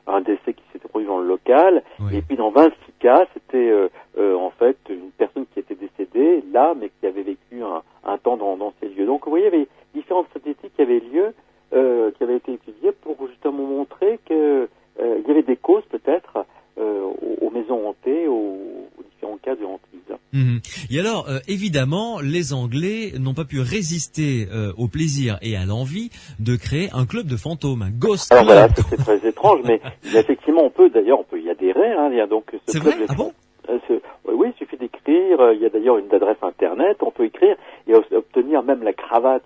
un décès qui s'était produit dans le local. Oui. Et puis dans 26 cas, c'était en fait une personne qui était décédée là, mais qui avait vécu un temps dans ces lieux. Donc vous voyez, il y avait différentes statistiques qui avaient lieu, qui avaient été étudiées pour justement montrer que il y avait des causes peut-être aux maisons hantées, aux différents cas de hantise. Et alors, évidemment, les Anglais n'ont pas pu résister au plaisir et à l'envie de créer un club de fantômes, un ghost Alors club. voilà, c'est très étrange, mais effectivement, on peut y adhérer. Hein, il y a donc ce C'est club vrai? Ah bon? Oui, il suffit d'écrire. Il y a d'ailleurs une adresse internet. On peut écrire et obtenir même la cravate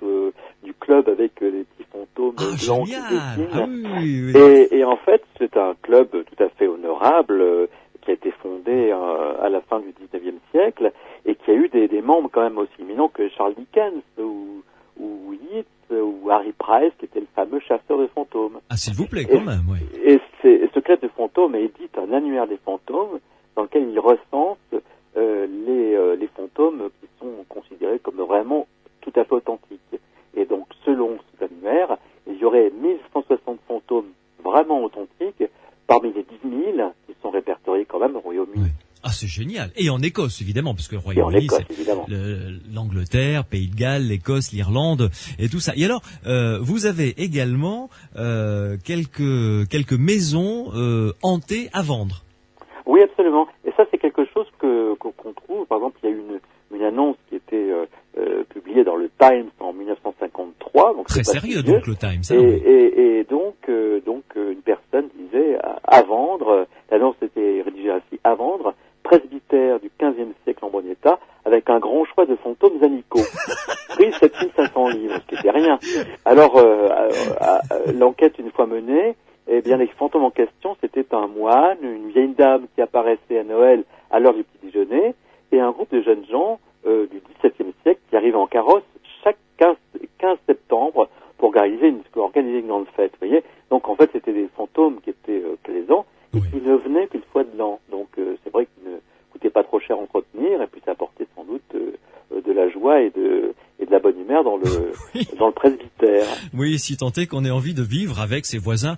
du club avec les petits fantômes blancs qui Génial! dessinent. Ah oui. Et en fait, c'est un club tout à fait honorable qui a été fondé à la fin du 19e siècle et qui a eu des membres quand même aussi éminents que Charles Dickens ou Yeats ou Harry Price, qui était le fameux chasseur de fantômes. Ah, s'il vous plaît, quand même, oui. Et ce club de fantômes édite un annuaire des fantômes dans lequel il recense les fantômes qui sont considérés comme vraiment tout à fait authentiques. Et donc, selon cet annuaire, il y aurait 1160 fantômes vraiment authentiques parmi les 10 000 qui sont répertoriés quand même au Royaume-Uni. Oui. Ah, c'est génial. Et en Écosse, évidemment, parce que le Et en Royaume-Uni, Écosse, c'est évidemment. l'Angleterre, Pays de Galles, l'Écosse, l'Irlande et tout ça. Et alors, vous avez également quelques maisons hantées à vendre. Oui, absolument. Et ça, c'est quelque chose qu'on trouve. Par exemple, il y a une annonce qui était publiée dans le Times en 1953. Donc Très c'est pas sérieux, si vieux. donc, le Times. Et, Hein, oui. et donc, une personne disait à vendre. L'annonce était rédigée ainsi: à vendre, presbytère du XVe siècle en bon état, avec un grand choix de fantômes amicaux. Prix 7500 livres, ce qui était rien. Alors, l'enquête une fois menée, eh bien, les fantômes en question, c'était un moine, une vieille dame qui apparaissait à Noël à l'heure du petit déjeuner, et un groupe de jeunes gens du XVIIe siècle qui arrivaient en carrosse chaque 15 septembre pour organiser une grande fête. Vous voyez, donc en fait, c'était des fantômes qui étaient plaisants et qui ne venaient qu'une fois de l'an. Donc c'est vrai qu'ils ne coûtaient pas trop cher à entretenir, et puis ça apportait sans doute de la joie et de la bonne humeur dans le presbytère. Oui, si tant est qu'on ait envie de vivre avec ses voisins,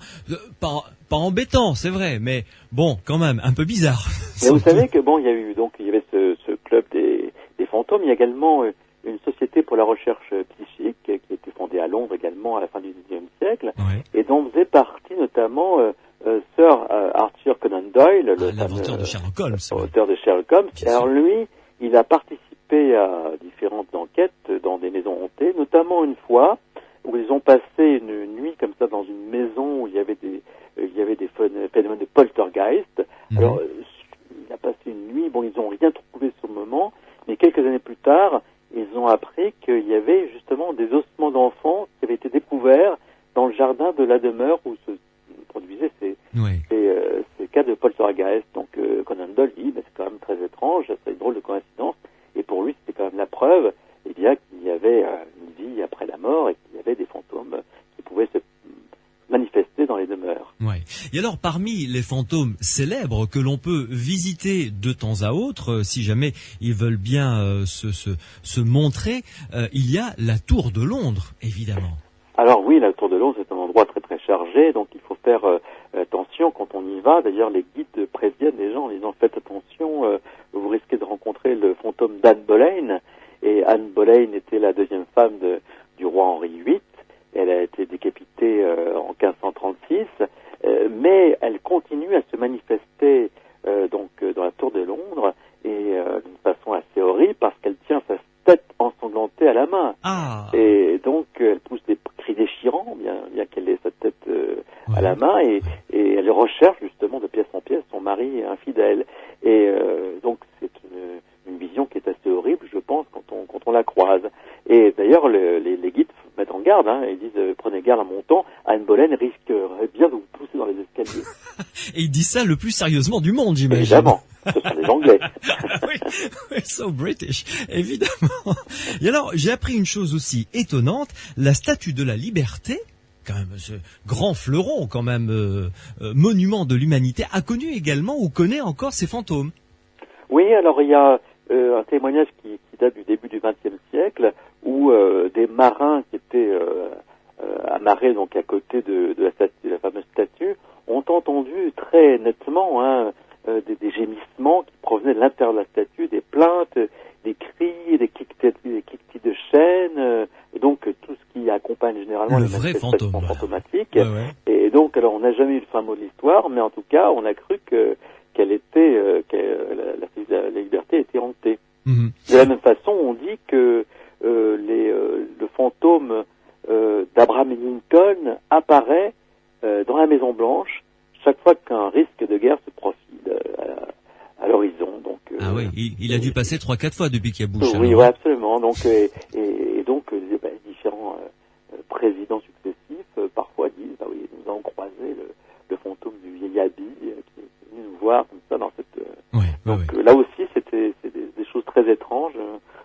pas embêtant, c'est vrai, mais bon, quand même, un peu bizarre. Mais vous savez que bon, il y avait ce club des fantômes. Il y a également une société pour la recherche psychique qui a été fondée à Londres également à la fin du XIXe siècle, Ouais. et dont faisait partie notamment Sir Arthur Conan Doyle, L'inventeur de Sherlock Holmes. auteur de Sherlock Holmes. Bien Alors sûr. lui, il a participé à différentes enquêtes dans des maisons hantées, notamment une fois où ils ont passé une nuit comme ça dans une maison où il y avait des phénomènes de poltergeist. Alors, il a passé une nuit, bon, ils n'ont rien trouvé sur le moment, mais quelques années plus tard, ils ont appris qu'il y avait justement des ossements d'enfants qui avaient été découverts dans le jardin de la demeure où se produisaient ces cas de poltergeist. Donc, Conan Doyle dit, c'est quand même très étrange, c'est une drôle de coïncidence, et pour lui, c'était quand même la preuve, qu'il y avait une vie après la mort et qu'il y avait des fantômes qui pouvaient se manifester dans les demeures. Ouais. Et alors, parmi les fantômes célèbres que l'on peut visiter de temps à autre, si jamais ils veulent bien se montrer, il y a la Tour de Londres, évidemment. Alors oui, la Tour de Londres, c'est un endroit très très chargé, donc il faut faire attention quand on y va. D'ailleurs, les guides préviennent les gens en disant: faites attention, vous risquez de rencontrer le fantôme d'Anne Boleyn. Et Anne Boleyn était la deuxième femme du roi Henri VIII. Elle a été décapitée en 1536, mais elle continue à se manifester dans la Tour de Londres, et d'une façon assez horrible, parce qu'elle tient sa tête ensanglantée à la main. Ah. Et donc elle pousse des cris déchirants, bien qu'elle ait sa tête à la main, et elle recherche justement de pièce en pièce son mari infidèle. Et donc c'est une vision qui est assez horrible, je pense, quand on la croise. Et d'ailleurs, les guides mettent en garde, ils disent: prenez garde en montant, Anne Boleyn risquerait bien de vous pousser dans les escaliers. Et il dit ça le plus sérieusement du monde, j'imagine. Évidemment, ce sont des Anglais. oui, so British, évidemment. Et alors, j'ai appris une chose aussi étonnante, la Statue de la Liberté, quand même, ce grand fleuron, quand même, monument de l'humanité, a connu également ou connaît encore ces fantômes. Oui, alors il y a un témoignage qui date du début du XXe siècle, où des marins qui étaient amarrés donc à côté de la fameuse statue ont entendu très nettement des gémissements qui provenaient de l'intérieur de la statue, des plaintes, des cris, des cliquetis de chaînes, et donc tout ce qui accompagne généralement les manifestations fantomatiques. Ouais. Et donc, alors on n'a jamais eu le fin mot de l'histoire, mais en tout cas, on a cru que la liberté était hantée. De la même façon, on dit que le fantôme d'Abraham Lincoln apparaît dans la Maison Blanche chaque fois qu'un risque de guerre se profile à l'horizon. Donc, oui, il a dû passer 3-4 fois depuis qu'il y a Bush. Oui, ouais, absolument. Donc, et donc, différents présidents successifs parfois disent, bah oui, nous avons croisé le fantôme du vieil habit qui est venu nous voir comme ça dans cette. Là aussi, c'est des choses très étranges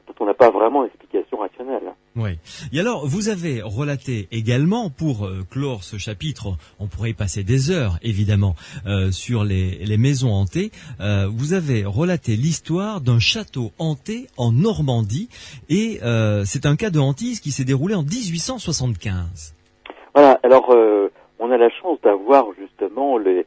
dont on n'a pas vraiment d'explication rationnelle. Oui. Et alors, vous avez relaté également, pour clore ce chapitre, on pourrait y passer des heures, évidemment, sur les maisons hantées, vous avez relaté l'histoire d'un château hanté en Normandie, et c'est un cas de hantise qui s'est déroulé en 1875. Voilà, alors on a la chance d'avoir justement une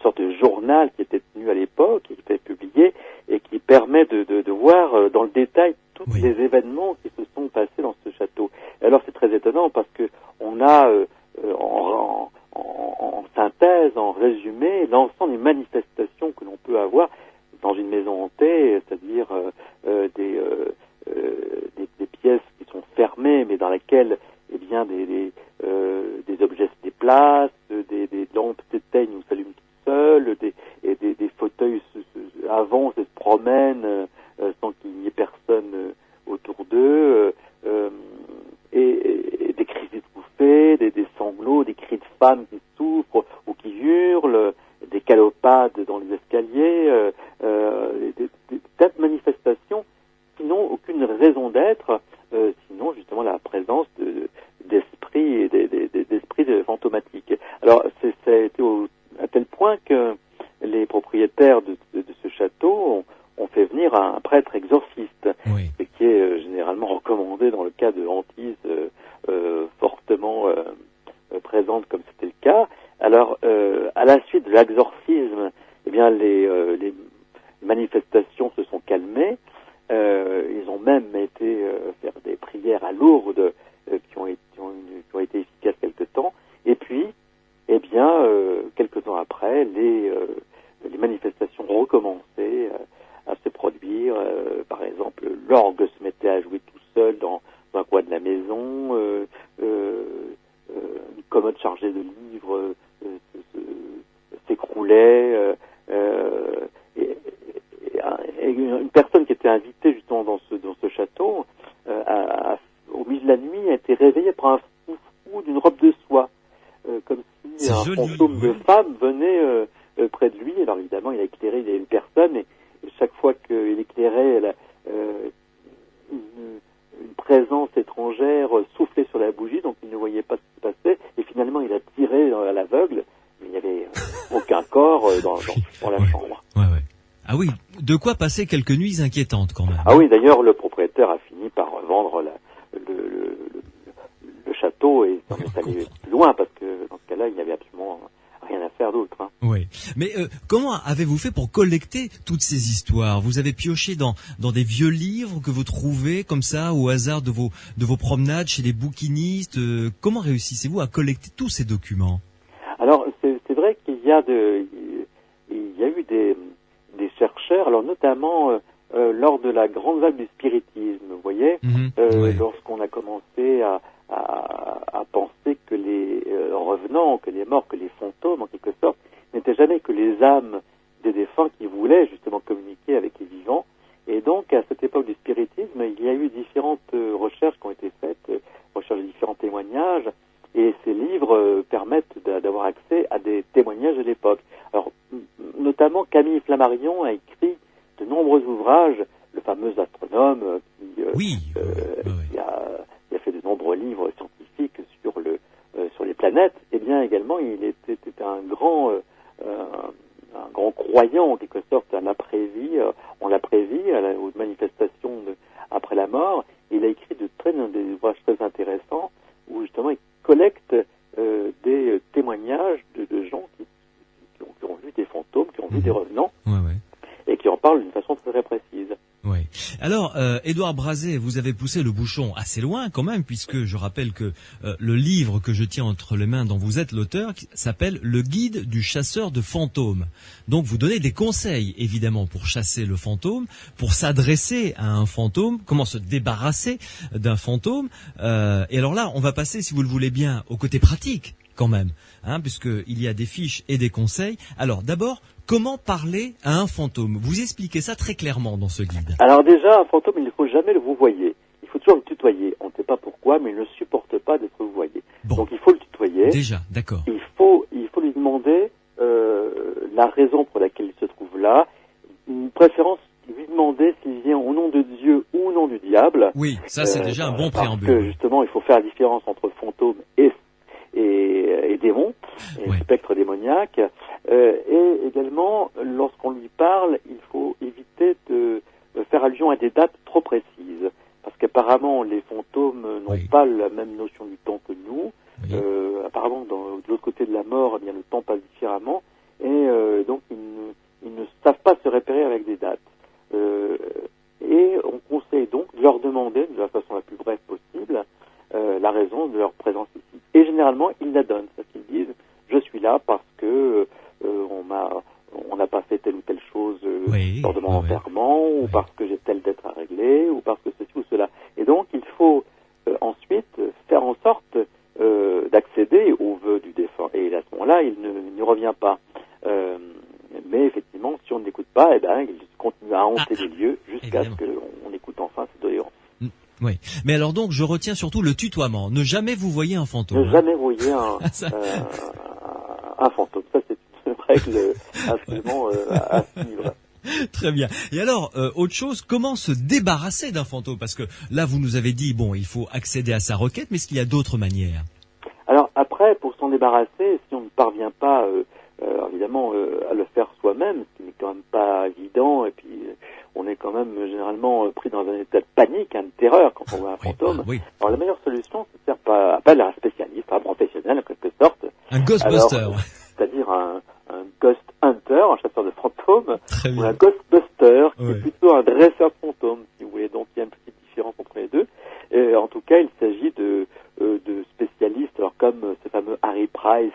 sorte de journal qui était tenu à l'époque, qui était publié, et qui permet de voir dans le détail tous les événements qui se sont passés dans ce château. Et alors c'est très étonnant parce que on a en synthèse, en résumé, l'ensemble des manifestations que l'on peut avoir dans une maison hantée, c'est-à-dire des pièces qui sont fermées mais dans lesquelles des objets se déplacent, des lampes s'éteignent ou s'allument toutes seules, des fauteuils avancent et se promènent sans qu'il n'y ait personne autour d'eux, et des cris étouffés, des sanglots, des cris de femmes qui souffrent ou qui hurlent, des calopades dans les escaliers, des tas de manifestations qui n'ont aucune raison d'être, sinon justement la présence d'esprits et d'esprits fantomatiques. Alors ça a été à tel point que les propriétaires de ce château ont fait venir un prêtre exorciste, ce qui est généralement recommandé dans le cas de hantises fortement présentes comme c'était le cas. Alors à la suite de l'exorcisme, eh bien les manifestations se sont calmées. Ils ont même été faire des prières à Lourdes qui ont été efficaces quelque temps. Et puis, eh bien, quelque temps après, les manifestations recommençaient à se produire. Par exemple, l'orgue se mettait à jouer tout seul dans un coin de la maison. Une commode chargée de livres s'écroulait. Et une personne qui était invitée justement dans ce château, au milieu de la nuit, a été réveillée par un fou d'une robe de soie, comme si un fantôme de femme venait près de lui. Alors évidemment, il a éclairé une personne, et chaque fois qu'il éclairait, une présence étrangère soufflait sur la bougie, donc il ne voyait pas ce qui se passait, et finalement il a tiré à l'aveugle, mais il n'y avait aucun corps dans la chambre. Ah oui, de quoi passer quelques nuits inquiétantes quand même. Ah oui, d'ailleurs, le propriétaire a fini par vendre le château et s'en est allé plus loin, parce que dans ce cas-là, il n'y avait absolument rien à faire d'autre. Hein. Oui, mais comment avez-vous fait pour collecter toutes ces histoires ? Vous avez pioché dans des vieux livres que vous trouvez comme ça au hasard de vos promenades chez les bouquinistes. Comment réussissez-vous à collecter tous ces documents ? Alors, c'est vrai qu'il y a eu des chercheurs, alors notamment lors de la grande vague du spiritisme, vous voyez, lorsqu'on a commencé à penser que les revenants, que les morts, que les fantômes en quelque sorte, n'étaient jamais que les âmes des défunts qui voulaient justement communiquer avec les vivants. Et donc à cette époque du spiritisme, il y a eu différentes recherches qui ont été faites, recherches de différents témoignages, et ces livres permettent d'avoir accès à des témoignages de l'époque. Alors, notamment Camille Flammarion a écrit de nombreux ouvrages, le fameux astronome qui a fait de nombreux livres scientifiques sur les planètes. Et bien également, il était un grand croyant en quelque sorte à l'après-vie. On l'a prévu aux manifestations après la mort. Il a écrit des ouvrages très intéressants où justement il collecte des témoignages de gens qui ont vu des fantômes, qui ont vu des revenants, et qui en parlent d'une façon très, très précise. Oui. Alors, Édouard Brazé, vous avez poussé le bouchon assez loin quand même, puisque je rappelle que le livre que je tiens entre les mains, dont vous êtes l'auteur, s'appelle « Le guide du chasseur de fantômes ». Donc, vous donnez des conseils, évidemment, pour chasser le fantôme, pour s'adresser à un fantôme, comment se débarrasser d'un fantôme. Et alors là, on va passer, si vous le voulez bien, au côté pratique, quand même, puisqu'il y a des fiches et des conseils. Alors, d'abord, comment parler à un fantôme? Vous expliquez ça très clairement dans ce guide. Alors déjà, un fantôme, il ne faut jamais le vouvoyer. Il faut toujours le tutoyer. On ne sait pas pourquoi, mais il ne supporte pas d'être vouvoyé. Bon. Donc il faut le tutoyer. Déjà, d'accord. Il faut lui demander la raison pour laquelle il se trouve là. Une préférence, lui demander s'il vient au nom de Dieu ou au nom du diable. Oui, ça c'est déjà un bon préambule. Parce que justement, il faut faire la différence entre fantôme et démon, et spectre démoniaque. Et également, lorsqu'on lui parle, il faut éviter de faire allusion à des dates trop précises, parce qu'apparemment les fantômes n'ont pas la même notion du temps que nous. Apparemment, de l'autre côté de la mort, eh bien, le temps passe différemment, et donc ils ne savent pas se repérer avec des dates. Et on conseille donc de leur demander, de la façon la plus brève possible, la raison de leur présence ici. Et généralement, ils la donnent, parce qu'ils disent « je suis là parce que on n'a pas fait telle ou telle chose lors de mon enterrement, ou parce que j'ai telle dette à régler, ou parce que ceci ou cela ». Et donc, il faut ensuite faire en sorte d'accéder aux vœux du défunt. Et à ce moment-là, il ne revient pas. Mais effectivement, si on n'écoute pas, eh ben, il continue à hanter les lieux jusqu'à ce qu'on écoute enfin cette doléance. Oui, mais alors donc je retiens surtout le tutoiement. Ne jamais vous voyez un fantôme. Ne jamais voyer un fantôme. Ça, c'est une règle absolument à suivre. Très bien. Et alors, autre chose, comment se débarrasser d'un fantôme? Parce que là, vous nous avez dit, bon, il faut accéder à sa requête, mais est-ce qu'il y a d'autres manières? Alors après, pour s'en débarrasser, si on ne parvient pas, évidemment, à le faire soi-même, ce qui n'est quand même pas évident, et puis on est quand même généralement pris dans un état de panique, de terreur quand on voit un fantôme. Alors la meilleure solution, c'est de faire appel à un spécialiste, un professionnel en quelque sorte. Un ghostbuster. C'est-à-dire un ghost hunter, un chasseur de fantômes, ou un ghostbuster, qui est plutôt un dresseur de fantômes, si vous voulez. Donc il y a une petite différence entre les deux. Et, en tout cas, il s'agit de spécialistes, alors comme ce fameux Harry Price,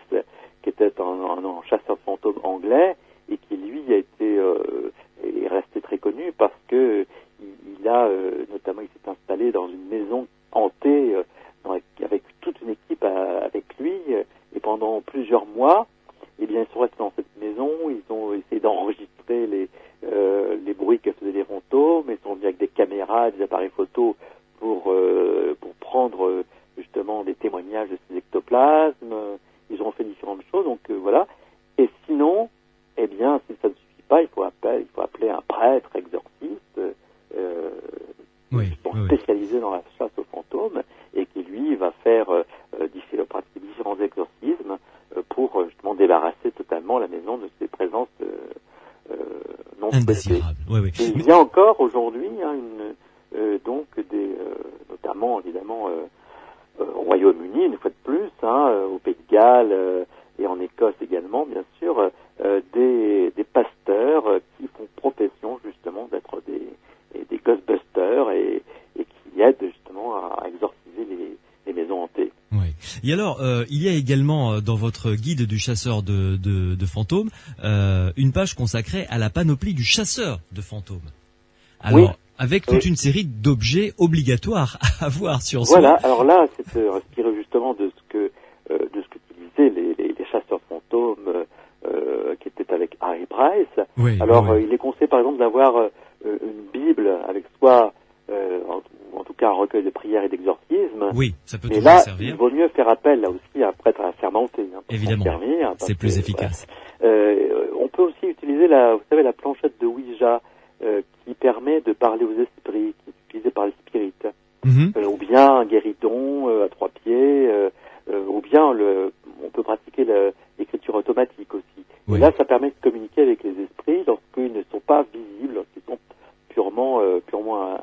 qui était un chasseur de fantômes anglais, et qui lui est resté très connu parce que il a notamment il s'est installé dans une maison hantée avec toute une équipe avec lui, et pendant plusieurs mois, eh bien ils sont restés dans cette maison, ils ont essayé d'enregistrer les bruits que faisaient les fantômes, ils sont venus avec des caméras, des appareils photo pour prendre justement des témoignages de ces ectoplasmes. Ils ont fait différentes choses, donc voilà. Et sinon, eh bien, si ça ne suffit pas, il faut appeler un prêtre exorciste spécialisé dans la chasse aux fantômes, et qui lui va faire pratiquer différents exorcismes pour justement débarrasser totalement la maison de ces présences non indésirables. Et il y a encore aujourd'hui donc notamment évidemment au Royaume-Uni, une fois de plus, au Pays de Galles et en Écosse également, bien sûr, des pasteurs qui font profession justement d'être des ghostbusters et qui aident justement à exorciser les maisons hantées. Oui. Et alors, il y a également dans votre guide du chasseur de fantômes une page consacrée à la panoplie du chasseur de fantômes. Alors, avec toute une série d'objets obligatoires à avoir sur soi. Voilà, alors là, c'est inspiré justement de ce qu'utilisaient les chasseurs de fantômes qui étaient avec Harry Price. Il est conseillé par exemple d'avoir une Bible avec soi, en tout cas un recueil de prières et d'exorcismes. Oui, ça peut toujours servir. Mais là, il vaut mieux faire appel là aussi à un prêtre assermenté. Évidemment, c'est plus efficace. On peut aussi utiliser la planchette de Ouija, qui permet de parler aux esprits, qui est utilisée par les spirites. Ou bien un guéridon à 3 pieds, ou bien on peut pratiquer l'écriture automatique aussi. Et là, ça permet de communiquer avec les esprits lorsqu'ils ne sont pas visibles, lorsqu'ils sont purement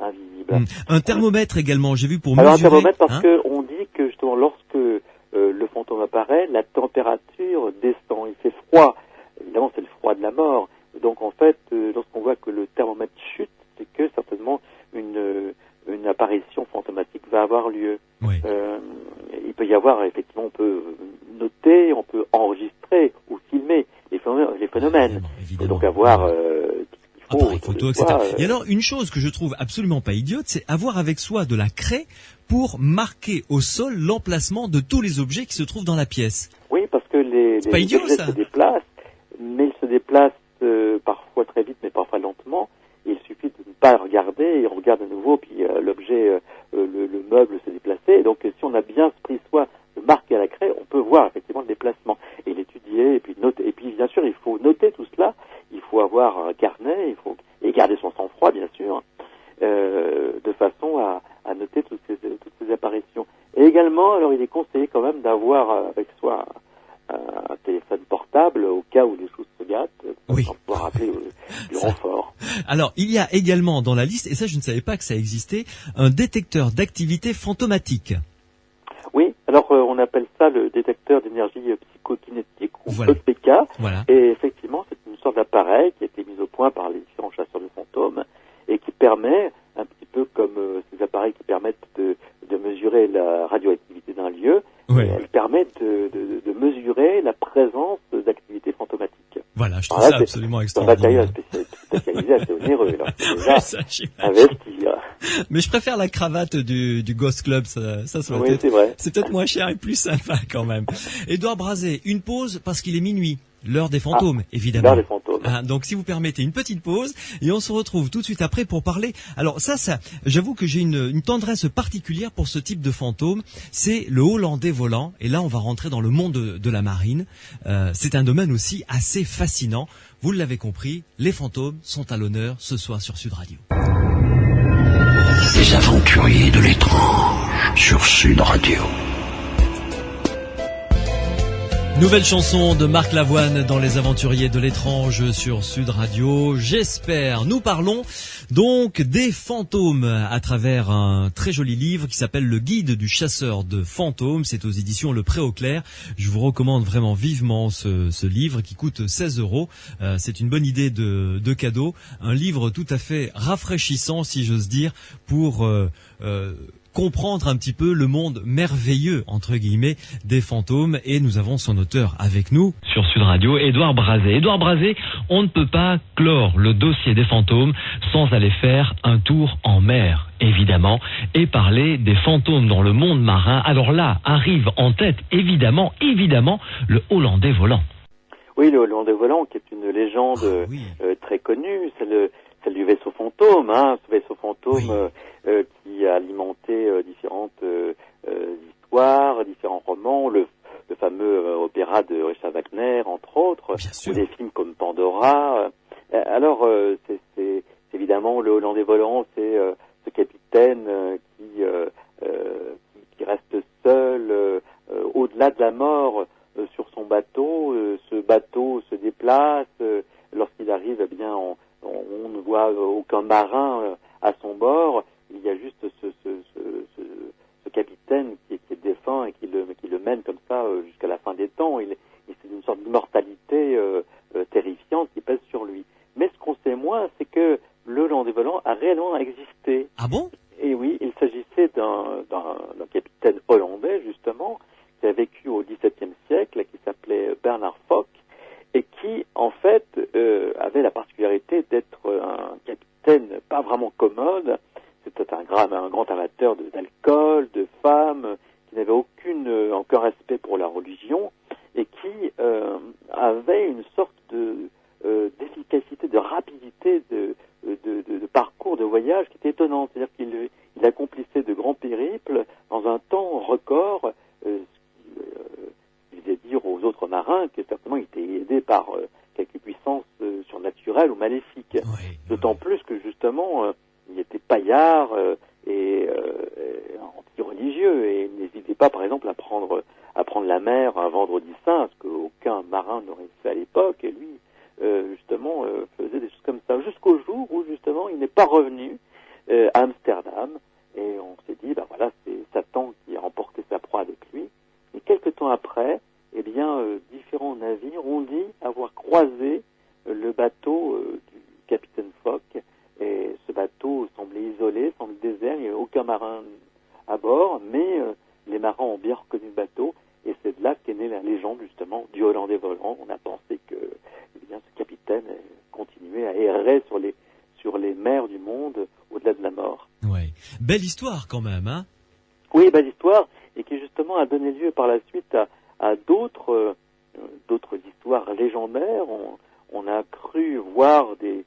invisibles. Un thermomètre également, j'ai vu pour mesurer. Alors un thermomètre parce que on dit que justement lorsque le fantôme apparaît, la température descend, il fait froid. Évidemment, c'est le froid de la mort. Donc en fait, lorsqu'on voit que le thermomètre chute, c'est que certainement avoir, effectivement, on peut noter, on peut enregistrer ou filmer les phénomènes. Il faut donc avoir appareil photo, etc. Et alors, une chose que je trouve absolument pas idiote, c'est avoir avec soi de la craie pour marquer au sol l'emplacement de tous les objets qui se trouvent dans la pièce. Oui, parce que les objets se déplacent, mais ils se déplacent parfois très vite, mais parfois lentement. Il suffit de ne pas regarder, et on regarde à nouveau, puis l'objet, le meuble s'est déplacé. Et donc, si on a bien pris soin de marquer à la craie, on peut voir effectivement le déplacement et l'étudier, et puis noter. Et puis, bien sûr, il faut noter tout cela. Il faut avoir un carnet, et garder son sang-froid, bien sûr, de façon à noter toutes ces apparitions. Et également, alors, il est conseillé quand même d'avoir avec soi un téléphone portable au cas où les choses se gâtent, pour pouvoir appeler du renfort. Alors, il y a également dans la liste, et ça je ne savais pas que ça existait, un détecteur d'activité fantomatique. Oui, alors on appelle ça le détecteur d'énergie psychokinétique, ou EPK. Voilà. Et effectivement, c'est une sorte d'appareil qui a été mis au point par les différents chasseurs de fantômes et qui permet, un petit peu comme ces appareils qui permettent de mesurer la radioactivité d'un lieu, elle permet de mesurer la présence d'activités fantomatiques. Voilà, je trouve ça absolument extraordinaire. C'est un matériel spécialisé, assez onéreux, là. C'est déjà investir. Mais je préfère la cravate du Ghost Club, ça oui, c'est vrai. C'est peut-être moins cher et plus sympa quand même. Édouard Brazé, une pause parce qu'il est minuit. L'heure des fantômes, évidemment. L'heure des fantômes. Donc si vous permettez une petite pause et on se retrouve tout de suite après pour parler. Alors ça, j'avoue que j'ai une tendresse particulière pour ce type de fantôme. C'est le Hollandais volant. Et là, on va rentrer dans le monde de la marine. C'est un domaine aussi assez fascinant. Vous l'avez compris, les fantômes sont à l'honneur ce soir sur Sud Radio. Les aventuriers de l'étrange sur Sud Radio. Nouvelle chanson de Marc Lavoine dans Les Aventuriers de l'étrange sur Sud Radio. J'espère. Nous parlons donc des fantômes à travers un très joli livre qui s'appelle Le Guide du chasseur de fantômes. C'est aux éditions Le Pré aux Clairs. Je vous recommande vraiment vivement ce livre qui coûte 16 €. C'est une bonne idée de cadeau. Un livre tout à fait rafraîchissant, si j'ose dire, pour comprendre un petit peu le monde merveilleux, entre guillemets, des fantômes. Et nous avons son auteur avec nous sur Sud Radio, Édouard Brazé. Édouard Brazé, on ne peut pas clore le dossier des fantômes sans aller faire un tour en mer, évidemment, et parler des fantômes dans le monde marin. Alors là, arrive en tête, évidemment, le Hollandais volant. Oui, le Hollandais volant, qui est une légende très connue, celle du vaisseau fantôme, ce vaisseau fantôme qui a alimenté différentes histoires, différents romans, le fameux opéra de Richard Wagner, entre autres, ou des films comme Pandora. Alors, c'est évidemment le Hollandais volant, c'est ce capitaine qui reste seul au-delà de la mort sur son bateau. Ce bateau se déplace. Lorsqu'il arrive, eh bien, on ne voit aucun marin à son bord. Il y a juste ce capitaine qui est défunt et qui le mène comme ça jusqu'à la fin des temps. C'est une sorte d'immortalité terrifiante qui pèse sur lui. Mais ce qu'on sait moins, c'est que le Hollandais volant a réellement existé. Ah bon? Et oui, il s'agissait d'un capitaine hollandais, justement, qui a vécu au XVIIe siècle, qui s'appelait Bernard Fock, et qui, en fait, avait la particularité d'être un capitaine pas vraiment commode. C'était un grand amateur d'alcool, de femmes, qui n'avait aucun respect pour la religion, et qui avait une sorte d'efficacité, de rapidité de parcours, de voyage qui était étonnante. C'est-à-dire qu'il accomplissait de grands périples dans un temps record, il faisait dire aux autres marins que certainement il était aidé par quelques puissances surnaturelles ou maléfiques. D'autant plus que justement il était paillard et anti-religieux, et il n'hésitait pas par exemple à prendre la mer un vendredi saint, ce qu'aucun marin n'aurait fait à l'époque, et lui justement faisait des choses comme ça, jusqu'au jour où justement il n'est pas revenu à Amsterdam, et on s'est dit voilà, c'est Satan qui a emporté sa proie avec lui. Et quelques temps après, eh bien, différents navires ont dit avoir croisé le bateau du capitaine Fock, et ce bateau semblait isolé, semblait désert, il n'y avait aucun marin à bord, mais les marins ont bien reconnu le bateau. mystères du monde au-delà de la mort. Ouais. Belle histoire quand même, hein? Oui, belle histoire, et qui justement a donné lieu par la suite à d'autres histoires légendaires. On a cru voir des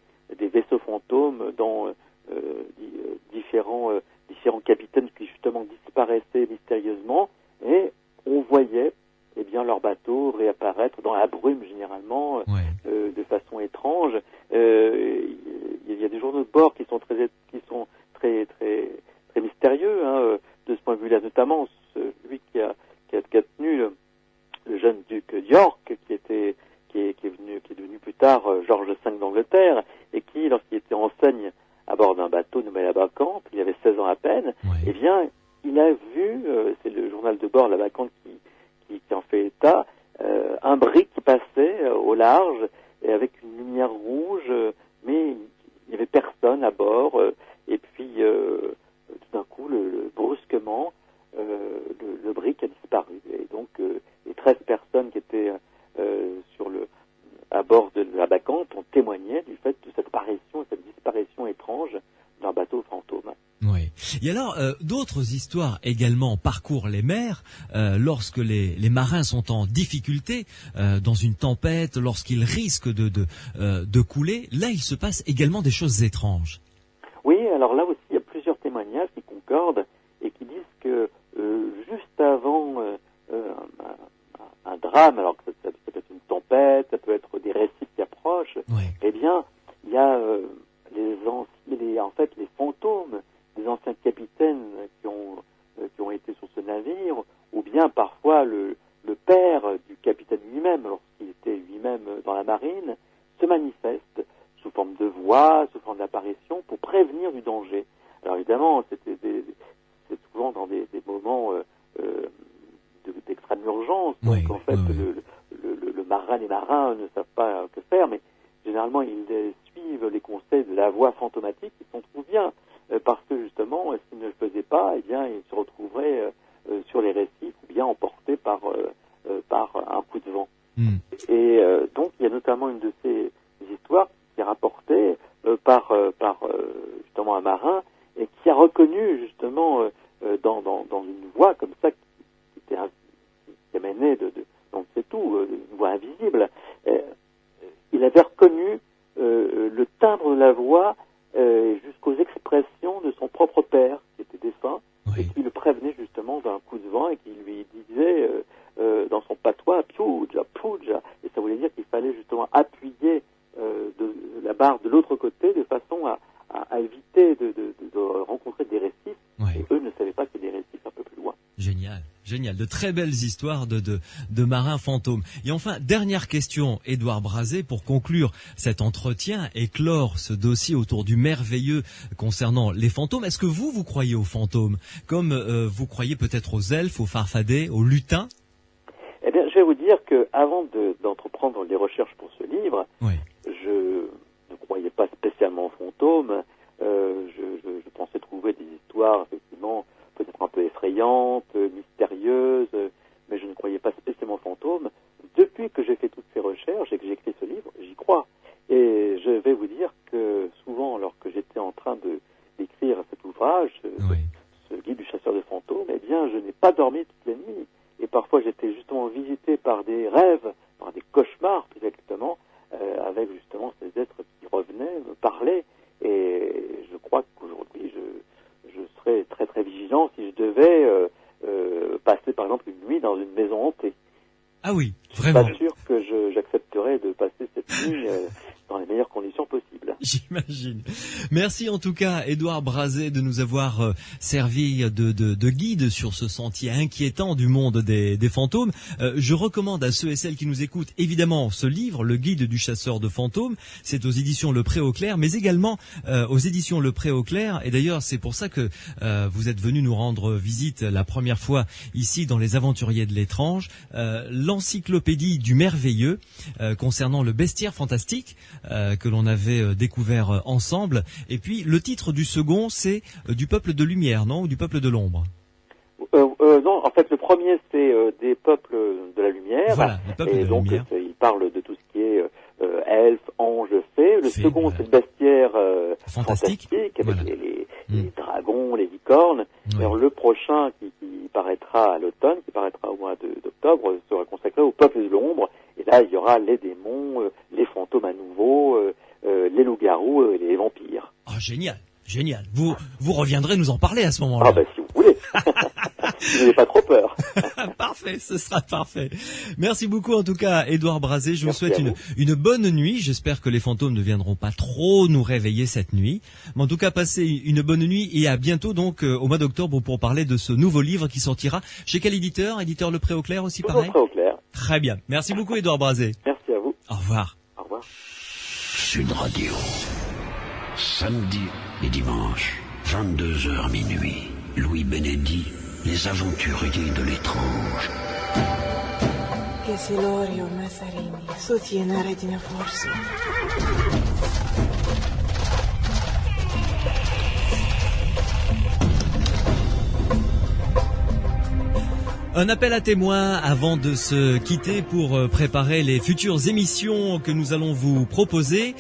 vaisseaux fantômes dans différents capitaines qui justement disparaissaient mystérieusement, et on voyait leur bateau réapparaître dans la brume généralement, de façon étrange. Il y a des journaux de bord qui sont très mystérieux, hein, de ce point de vue-là, notamment celui qui a tenu le jeune duc d'York, qui est devenu plus tard George V d'Angleterre, et qui, lorsqu'il était enseigne à bord d'un bateau nommé la Bacchante, il avait 16 ans à peine, il a vu, c'est le journal de bord, la Bacchante, qui en fait état, un brick qui passait au large, et avec une lumière rouge, mais il n'y avait personne à bord, et puis tout d'un coup, brusquement, le brick a disparu, et donc les 13 personnes qui étaient à bord de la Bacchante ont témoigné du fait de cette disparition étrange d'un bateau fantôme. Oui. Et alors, d'autres histoires également parcourent les mers lorsque les marins sont en difficulté, dans une tempête, lorsqu'ils risquent de couler. Là, il se passe également des choses étranges. Oui, alors là aussi, il y a plusieurs témoignages qui concordent et qui disent que juste avant un drame, alors que ça peut être une tempête, ça peut être des récifs qui approchent, eh bien, il y a les fantômes des anciens capitaines qui ont été sur ce navire, ou bien parfois le père du capitaine lui-même, lorsqu'il était lui-même dans la marine, se manifeste sous forme de voix, sous forme d'apparition, pour prévenir du danger. Alors évidemment, c'est souvent dans des moments d'extrême urgence, donc en fait les marins ne savent pas que faire, mais généralement ils suivent les conseils de la voix fantomatique, ils s'en trouvent bien, parce que justement, s'ils ne le faisaient pas, eh bien ils se retrouveraient sur les récifs, ou bien emportés par un coup de vent. Et donc il y a notamment une de ces histoires qui est rapportée par justement un marin, et qui a reconnu justement dans une voix comme ça qui émanait donc c'est tout, une voix invisible. Il avait reconnu le timbre de la voix jusqu'aux expressions de son propre père, qui était défunt, et qui le prévenait justement d'un coup de vent, et qui lui disait dans son patois « Piouja, Piouja », et ça voulait dire qu'il fallait justement appuyer la barre de l'autre côté, de façon à éviter de rencontrer des récifs, et eux ne savaient pas qu'il y a des récifs un peu plus loin. Génial, de très belles histoires de marins fantômes. Et enfin, dernière question, Édouard Brazé, pour conclure cet entretien et clore ce dossier autour du merveilleux concernant les fantômes. Est-ce que vous croyez aux fantômes, comme vous croyez peut-être aux elfes, aux farfadets, aux lutins? Eh bien, je vais vous dire que avant d'entreprendre les recherches pour ce livre, je ne croyais pas spécialement aux fantômes. Je pensais trouver des histoires, effectivement, peut-être un peu effrayantes, mystérieuses, mais je ne croyais pas spécialement aux fantômes. Depuis que j'ai fait toutes ces recherches et que j'ai écrit ce livre, j'y crois. Et je vais vous dire que souvent, alors que j'étais en train d'écrire cet ouvrage, ce guide du chasseur de fantômes, eh bien, je n'ai pas dormi toutes les nuits. Et parfois, j'étais justement visité par des rêves, par des cauchemars, plus exactement, avec justement ces êtres qui revenaient, me parlaient. Et je crois qu'aujourd'hui, je serais très très vigilant si je devais passer par exemple une nuit dans une maison hantée. Ah oui, vraiment. Je suis pas sûr que j'accepterais de passer cette nuit dans les meilleures conditions possibles. J'imagine. Merci en tout cas, Édouard Brazé, de nous avoir servi de guide sur ce sentier inquiétant du monde des fantômes. Je recommande à ceux et celles qui nous écoutent, évidemment, ce livre, Le Guide du chasseur de fantômes. C'est aux éditions Le Pré au Clair, mais également aux éditions Le Pré au Clair. Et d'ailleurs, c'est pour ça que vous êtes venu nous rendre visite la première fois ici dans Les Aventuriers de l'étrange. L'encyclopédie du merveilleux concernant le bestiaire fantastique que l'on avait découvert ensemble. Et puis le titre du second, c'est du peuple de lumière, non, ou du peuple de l'ombre? Non, en fait le premier c'est des peuples de la lumière. Voilà, les peuples et de donc lumière. il parle de tout ce qui est elfes, anges, fées. Le second, c'est le bestiaire fantastique avec voilà. les dragons, les licornes. Oui. Alors le prochain qui paraîtra à l'automne, qui paraîtra au mois d'octobre, sera consacré au peuple de l'ombre. Et là, il y aura les démons, les fantômes à nouveau, les loups-garous et les vampires. Oh, génial, génial. Vous reviendrez nous en parler à ce moment-là. Ah bah si vous voulez. Si vous n'avez pas trop peur. Parfait, ce sera parfait. Merci beaucoup en tout cas, Édouard Brazé. Je vous souhaite vous. une bonne nuit. J'espère que les fantômes ne viendront pas trop nous réveiller cette nuit. Mais en tout cas, passez une bonne nuit et à bientôt donc au mois d'octobre pour parler de ce nouveau livre qui sortira. Chez quel éditeur? Éditeur Le Pré au Clair aussi pareil? Le Pré au Clair. Très bien. Merci beaucoup Édouard Brazé. Merci à vous. Au revoir. Au revoir. Sud Radio. Samedi et dimanche, 22h minuit. Louis Benedit, les aventuriers de l'étrange. Che Silorio Massarini, soutiene Regina Forza. Un appel à témoins avant de se quitter pour préparer les futures émissions que nous allons vous proposer.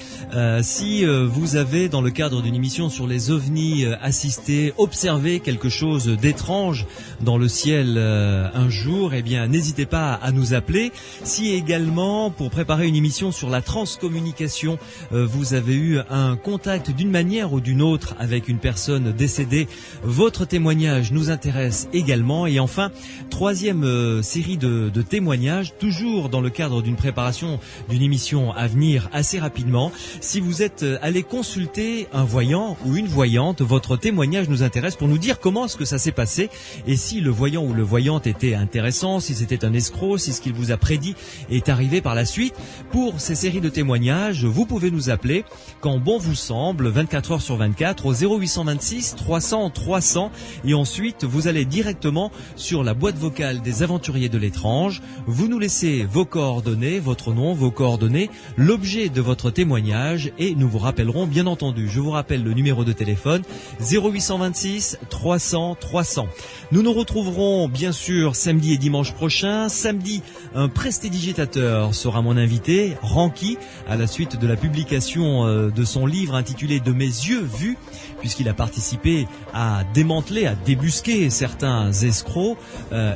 Si vous avez, dans le cadre d'une émission sur les ovnis, assisté, observé quelque chose d'étrange dans le ciel un jour, eh bien, n'hésitez pas à nous appeler. Si également, pour préparer une émission sur la transcommunication, vous avez eu un contact d'une manière ou d'une autre avec une personne décédée, votre témoignage nous intéresse également. Et enfin, troisième série de témoignages, toujours dans le cadre d'une préparation d'une émission à venir assez rapidement. Si vous êtes allé consulter un voyant ou une voyante, votre témoignage nous intéresse pour nous dire comment est-ce que ça s'est passé et si le voyant ou le voyante était intéressant, si c'était un escroc, si ce qu'il vous a prédit est arrivé par la suite. Pour ces séries de témoignages, vous pouvez nous appeler quand bon vous semble, 24 heures sur 24, au 0826 300 300 et ensuite vous allez directement sur la boîte vocale des aventuriers de l'étrange, vous nous laissez vos coordonnées, votre nom, vos coordonnées, l'objet de votre témoignage et nous vous rappellerons bien entendu. Je vous rappelle le numéro de téléphone 0826 300 300. Nous nous retrouverons bien sûr samedi et dimanche prochain. Samedi, un prestidigitateur sera mon invité, Ranky, à la suite de la publication de son livre intitulé De mes yeux vus, puisqu'il a participé à démanteler, à débusquer certains escrocs,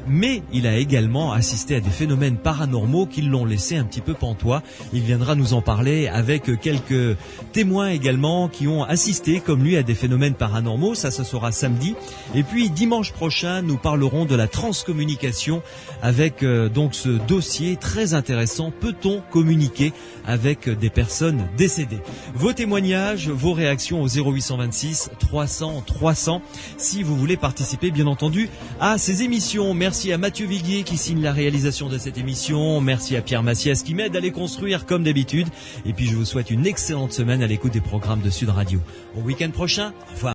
mais il a également assisté à des phénomènes paranormaux qui l'ont laissé un petit peu pantois. Il viendra nous en parler avec quelques témoins également qui ont assisté comme lui à des phénomènes paranormaux. Ça sera samedi. Et puis dimanche prochain, nous parlerons de la transcommunication avec donc ce dossier très intéressant. Peut-on communiquer avec des personnes décédées? Vos témoignages, vos réactions au 0826 300 300 si vous voulez participer bien entendu à ces émissions. Merci à Mathieu Viguier qui signe la réalisation de cette émission. Merci à Pierre Massiès qui m'aide à les construire comme d'habitude. Et puis je vous souhaite une excellente semaine à l'écoute des programmes de Sud Radio. Au week-end prochain, au revoir.